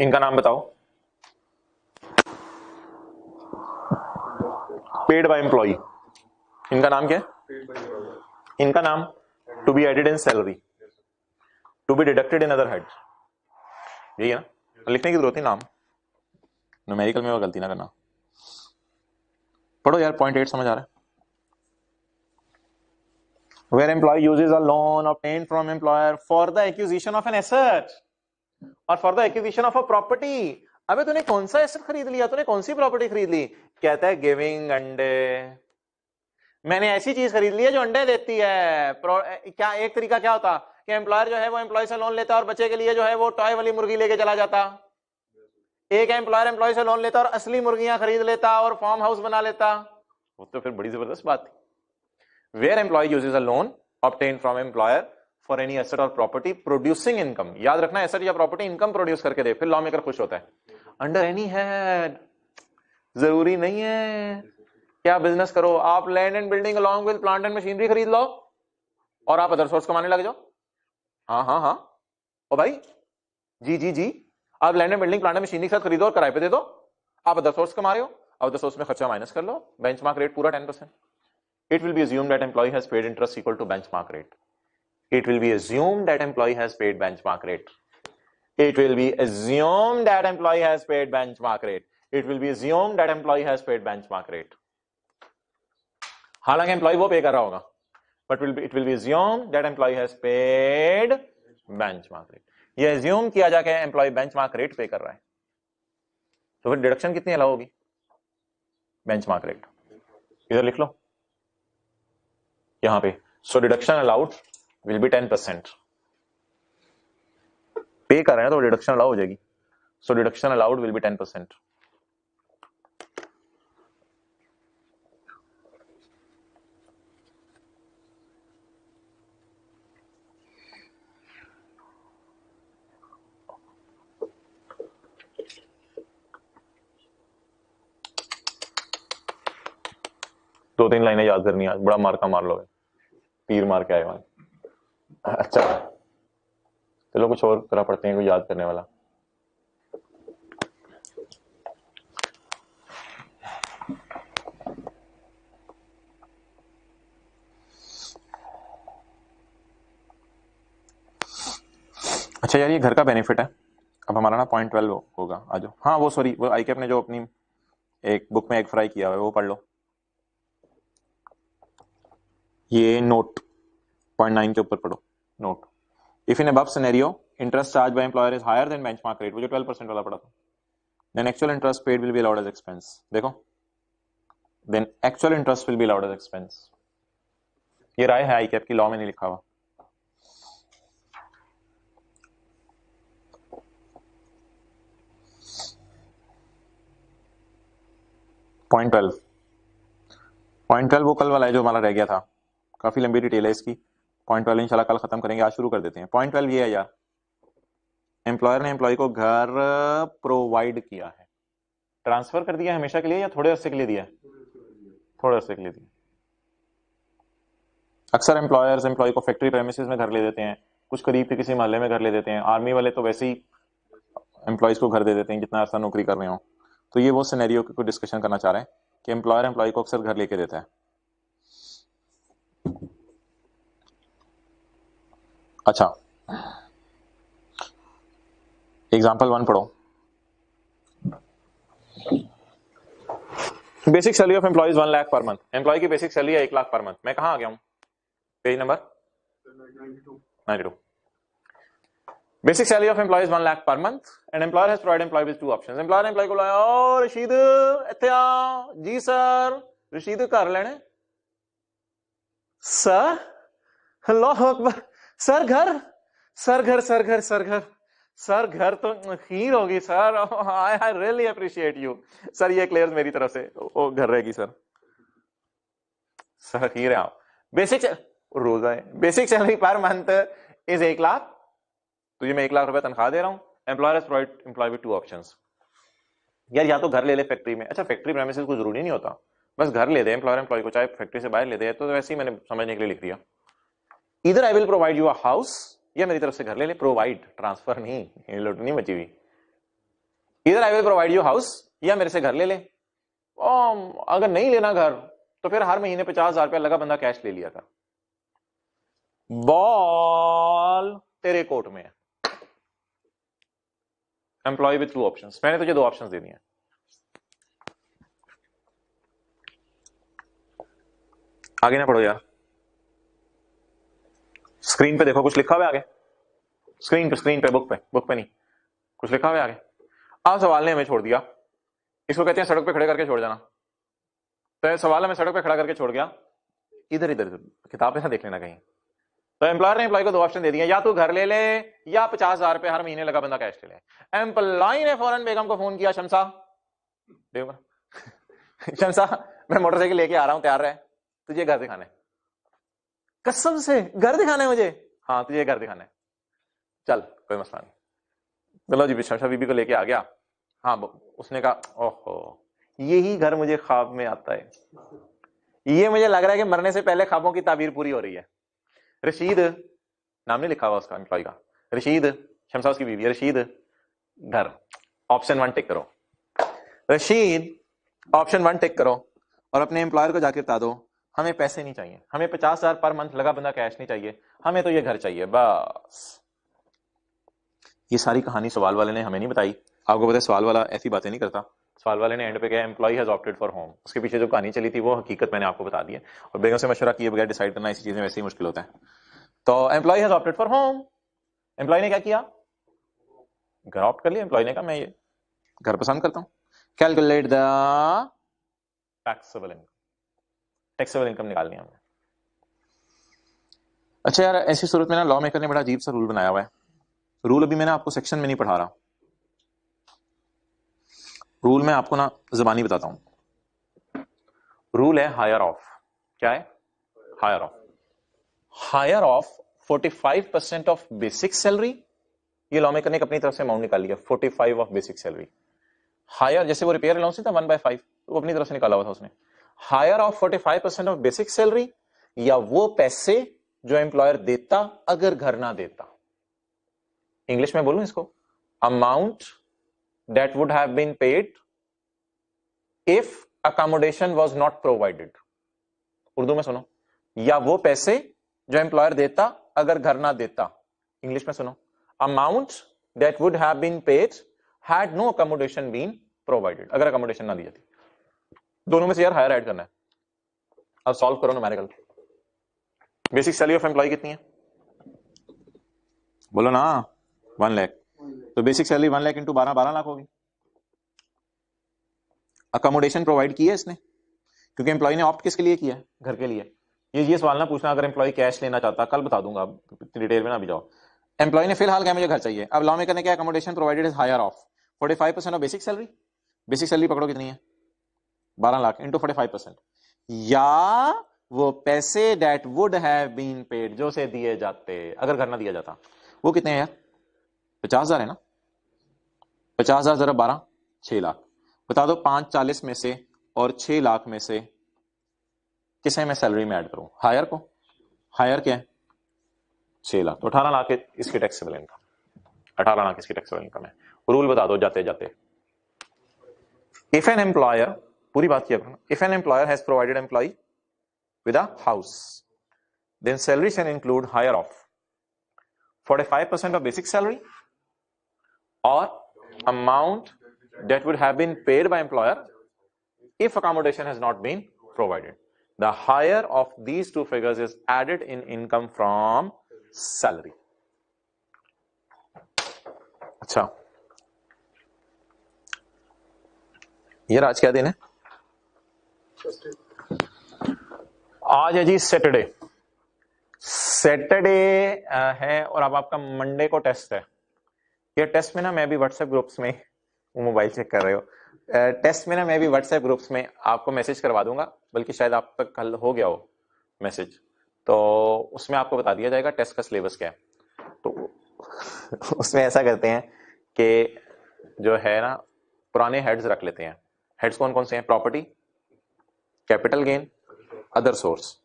इनका नाम बताओ, पेड बाय एम्प्लॉय, इनका नाम क्या है? इनका नाम to be added in salary, to be deducted in other head, यही है ना? लिखने की जरूरत नहीं नाम, न्यूमेरिकल में वो गलती ना करना। पढ़ो यार, पॉइंट 8 समझ आ रहा है? Where employee uses a loan obtained from employer for the acquisition of an asset or for the acquisition of a property। अबे तूने कौन सा एसेट खरीद लिया, तूने कौन सी प्रॉपर्टी खरीद ली? कहता है गिविंग अंडे, मैंने ऐसी चीज खरीद ली है जो अंडे देती है। क्या एक तरीका क्या होता कि एम्प्लॉयर जो है वो एम्प्लॉय से लोन लेता और बच्चे के लिए जो है वो टॉय वाली मुर्गी लेके चला जाता। एक एम्प्लॉयर एम्प्लॉय से लोन लेता और असली मुर्गियां खरीद लेता और फार्म हाउस बना लेता, वो तो फिर बड़ी जबरदस्त बात थी। Where employee uses a loan obtained from employer for any asset or property producing income, याद रखना एसेट या प्रॉपर्टी इनकम प्रोड्यूस करके दे, फिर लॉ मेकर खुश होता है। अंडर एनी हेड, जरूरी नहीं है क्या बिजनेस करो, आप land and building along with plant and machinery खरीद लो और आप अदर सोर्स कमाने लग जाओ। हाँ हाँ हाँ, ओ भाई जी जी जी, आप land and building plant and machinery के साथ खरीदो और किराए पे दे दो, आप अदर सोर्स कमा रहे हो, अदर सोर्स में खर्चा माइनस कर लो, बेंचमार्क रेट पूरा 10%। It will be assumed that employee has paid interest equal to benchmark rate. It will be assumed that employee has paid benchmark rate. It will be assumed that employee has paid benchmark rate. It will be assumed that employee has paid benchmark rate. हालांकि employee वो पे कर रहा होगा, but it will be assumed that employee has paid benchmark rate. ये assume किया जाके employee benchmark rate पे कर रहा है, तो फिर डिडक्शन कितनी अलाउ होगी? benchmark rate इधर लिख लो यहां पे। सो डिडक्शन अलाउड विल बी 10%, पे कर रहे हैं तो डिडक्शन अलाउ हो जाएगी। सो डिडक्शन अलाउड विल बी 10%। दो तीन लाइनें याद करनी है, बड़ा मार का मार लोगे, तीर मार के आए वहां। अच्छा चलो कुछ और तरह पढ़ते हैं, कोई याद करने वाला। अच्छा यार, ये घर का बेनिफिट है। अब हमारा ना पॉइंट 12 होगा, आ जाओ। हाँ वो सॉरी, वो आई कैप ने जो अपनी एक बुक में एग फ्राई किया हुआ है, वो पढ़ लो। ये नोट 0.9 के ऊपर पढ़ो note. If in above scenario interest charge by employer is higher than benchmark rate, वो जो 12% वाला पढ़ा था, then actual interest paid will be allowed as expense. देखो, then actual interest will be allowed as expense. ये राय है आईकैप की, लॉ में नहीं लिखा हुआ। पॉइंट 12 वो कल वाला है जो हमारा रह गया था, काफी लंबी डिटेल है इसकी। पॉइंट 12 इंशाल्लाह कल खत्म करेंगे, आज शुरू कर देते हैं। पॉइंट 12 ये है यार, एम्प्लॉयर ने एम्प्लॉय को घर प्रोवाइड किया है, ट्रांसफर कर दिया हमेशा के लिए या थोड़े अरसे के लिए दिया? थोड़े अरसे के लिए दिया। अक्सर एम्प्लॉयर्स एम्प्लॉय को फैक्ट्री प्रेमिसेस में घर ले देते हैं, कुछ करीब के किसी मोहल्ले में घर ले देते हैं। आर्मी वाले तो वैसे ही एम्प्लॉयज को घर दे देते हैं जितना अरसा नौकरी कर रहे हो। तो ये वो सिनेरियो को डिस्कशन करना चाह रहे हैं कि एम्प्लॉयर एम्प्लॉय को अक्सर घर लेके देता है। अच्छा, एग्जाम्पल 1 पढ़ो। Basic salary of employees 1 lakh per month. Employ की बेसिक सैलरी है 1 लाख पर मंथ। मैं कहां आ गया हूं? Page number 92। Basic salary of employees 1 lakh per month and employer has provided employ with 2 options. Employer ने एम्प्लॉय को बुलाया, ओ रशीद इत्थे आ जी सर। रशीद घर लेने सर, अल्लाह अकबर। सर घर, सर घर, सर घर, सर घर, सर घर तो खीर होगी sir. I really appreciate you sir. ये क्लियर मेरी तरफ से वो घर रहेगी सर। सर खीर है। बेसिक रोजा है। Basic salary per month is 1 lakh. तुझे मैं 1 लाख रुपए तनख्वाह दे रहा हूं। Employer has provided employ with 2 options. यार या तो घर ले ले फैक्ट्री में, अच्छा फैक्ट्री प्रेमिसेस को जरूरी नहीं होता, बस घर ले दे एम्प्लॉयर एम्प्लॉय को, चाहे फैक्ट्री से बाहर ले दे, तो वैसे ही मैंने समझने के लिए लिख दिया। इधर I will provide you a house, या मेरी तरफ से घर ले ले, प्रोवाइड, ट्रांसफर नहीं, लुट नहीं मची हुई। इधर I will provide you house, या मेरे से घर ले ले। अगर नहीं लेना घर तो फिर हर महीने 50,000 रुपया लगा बंदा कैश ले लिया कर। बॉल तेरे कोर्ट में है। एम्प्लॉय विद 2 ऑप्शंस, मैंने तुझे 2 ऑप्शंस दे दिए। आगे ना पढ़ो यार, स्क्रीन पे देखो कुछ लिखा हुआ है आगे। स्क्रीन पे बुक पे नहीं, कुछ लिखा हुआ है आगे। अब सवाल ने हमें छोड़ दिया, इसको कहते हैं सड़क पे खड़े करके छोड़ जाना। तो सवाल हमें सड़क पे खड़ा करके छोड़ गया। इधर किताब पे ना देख लेना कहीं। तो एम्प्लॉयर ने एम्प्लॉय को 2 ऑप्शन दे दिए, या तू घर ले ले या 50,000 रुपए हर महीने लगा बंदा कैश ले ले। एम्प्लॉय ने फौरन बेगम को फोन किया, शमसा शमसा मैं मोटरसाइकिल लेके आ रहा हूं, तैयार रहे, तुझे घर दिखाना है। कसम से घर दिखाना है मुझे? हाँ तुझे घर दिखाना है, चल कोई मसला नहीं। चलो जी शमसा बीबी को लेके आ गया। हाँ उसने कहा ओहो यही घर मुझे ख्वाब में आता है, ये मुझे लग रहा है कि मरने से पहले ख्वाबों की ताबीर पूरी हो रही है। रशीद नाम नहीं लिखा हुआ उसका एम्प्लॉय का, रशीद, शमसा उसकी बीवी है, रशीद घर, ऑप्शन 1 टिक करो। रशीद ऑप्शन 1 टिक करो और अपने एम्प्लॉयर को जाके बता दो हमें पैसे नहीं चाहिए, हमें 50,000 पर मंथ लगा बंदा कैश नहीं चाहिए, हमें तो ये घर चाहिए बस। ये सारी कहानी सवाल वाले ने हमें नहीं बताई। आपको पता है सवाल वाला ऐसी बातें नहीं करता। सवाल वाले ने एंड पे कहा employ has opted for home. उसके पीछे जो कहानी चली थी वो हकीकत मैंने आपको बता दी है। और बेगम से मशवरा किए बगैर डिसाइड करना ऐसी चीजें वैसे ही मुश्किल होता है। तो employ has opted for home, employ ने क्या किया? घर ऑप्ट कर लिया। एम्प्लॉय ने कहा मैं ये घर पसंद करता हूं। Calculate the taxable income, taxable income निकालनी है हमें। अच्छा यार ऐसी सूरत में ना लॉ मेकर ने बड़ा अजीब सा रूल बनाया हुआ है। रूल अभी मैंने आपको सेक्शन में नहीं पढ़ा रहा, रूल मैं आपको ना जबानी बताता हूं। रूल है हायर ऑफ। क्या है? Higher of. Higher of 45% of basic salary. ये लॉ मेकर ने अपनी तरफ से अमाउंट निकाल लिया 45 ऑफ बेसिक सैलरी। हायर जैसे वो रिपेयर अलाउंस था 1/5, वो अपनी तरफ से निकाला हुआ था उसने। Higher of 45% of basic salary, या वो पैसे जो एम्प्लॉयर देता अगर घर ना देता। इंग्लिश में बोलूं इसको, amount that would have been paid if accommodation was not provided। Urdu में सुनो, या वो पैसे जो एम्प्लॉयर देता अगर घर ना देता। इंग्लिश में सुनो, amount that would have been paid had no accommodation been provided, अगर अकोमोडेशन ना दी जाती। दोनों में से यार हायर ऐड करना है। अब सॉल्व करो numerical. Basic salary of employee कितनी है बोलो ना, 1 लाख। तो basic salary 1 lakh into 12 lakh होगी। अकोमोडेशन प्रोवाइड की है इसने, क्योंकि एम्प्लॉय ने ऑप्ट किसके लिए किया है, घर के लिए। ये सवाल ना पूछना अगर एम्प्लॉय कैश लेना चाहता, कल बता दूंगा, डिटेल में ना भी जाओ। एम्प्लॉय ने फिलहाल क्या, मुझे घर चाहिए। अब लॉ मेकर ने क्या, accommodation provided is higher of 45% of basic salary. Basic salary पकड़ो कितनी है, 12 लाख इंटू 45%, या वो पैसे that would have been paid, जो से दिए जाते अगर घर ना दिया जाता, वो कितने हैं यार, 50,000 है ना। 50,000 जरा 12, 6 लाख। बता दो 540 में से और 6 लाख में से किसे मैं सैलरी में ऐड करूं, हायर को। हायर क्या है, 6 लाख, तो 18 लाख इसकी टैक्सेबल इनकम, 18 लाख इसकी टैक्सेबल इनकम है। रूल बता दो जाते जाते। इफ एन एम्प्लॉयर, पूरी बात किया, if an employer has provided employ with a house, then salary can include higher of 45% of basic salary or amount that would have been paid by employer if accommodation has not been provided. The higher of these two figures is added in income from salary. अच्छा, यार आज क्या दिन है, आज है जी Saturday. Saturday है और अब आपका मंडे को टेस्ट है। ये टेस्ट में ना मैं भी व्हाट्सएप ग्रुप्स में, वो मोबाइल चेक कर रहे हो, टेस्ट में ना मैं भी व्हाट्सएप ग्रुप्स में आपको मैसेज करवा दूंगा, बल्कि शायद आप तक कल हो गया हो मैसेज, तो उसमें आपको बता दिया जाएगा टेस्ट का सिलेबस क्या है। तो उसमें ऐसा करते हैं कि जो है ना पुराने हेड्स रख लेते हैं। हेड्स कौन कौन से हैं, property, capital gain, other source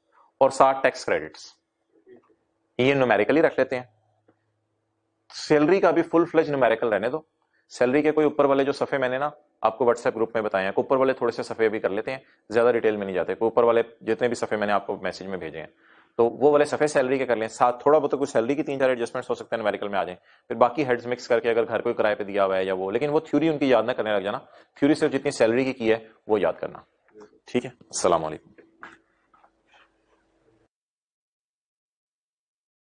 और 7 टैक्स क्रेडिट्स, ये न्यूमेरिकली रख लेते हैं। सैलरी का भी फुल फ्लेज न्यूमेरिकल रहने दो। सैलरी के कोई ऊपर वाले जो सफे मैंने ना आपको व्हाट्सएप ग्रुप में बताए हैं, ऊपर वाले थोड़े से सफे भी कर लेते हैं, ज्यादा डिटेल में नहीं जाते। ऊपर वाले जितने भी सफे मैंने आपको मैसेज में भेजे हैं, तो वो वाले सफे सैलरी के कर लें, साथ थोड़ा बहुत कुछ सैलरी की 3-4 एडजस्टमेंट्स हो सकते हैं न्यूमेरिकल में आ जाए। फिर बाकी हेड्स मिक्स करके अगर घर कोई किराए पे दिया हुआ है या वो, लेकिन वो थ्योरी उनकी याद ना करने लग जाना, थ्योरी सिर्फ जितनी सैलरी की है वो याद करना। ठीक है, अस्सलाम वालेकुम।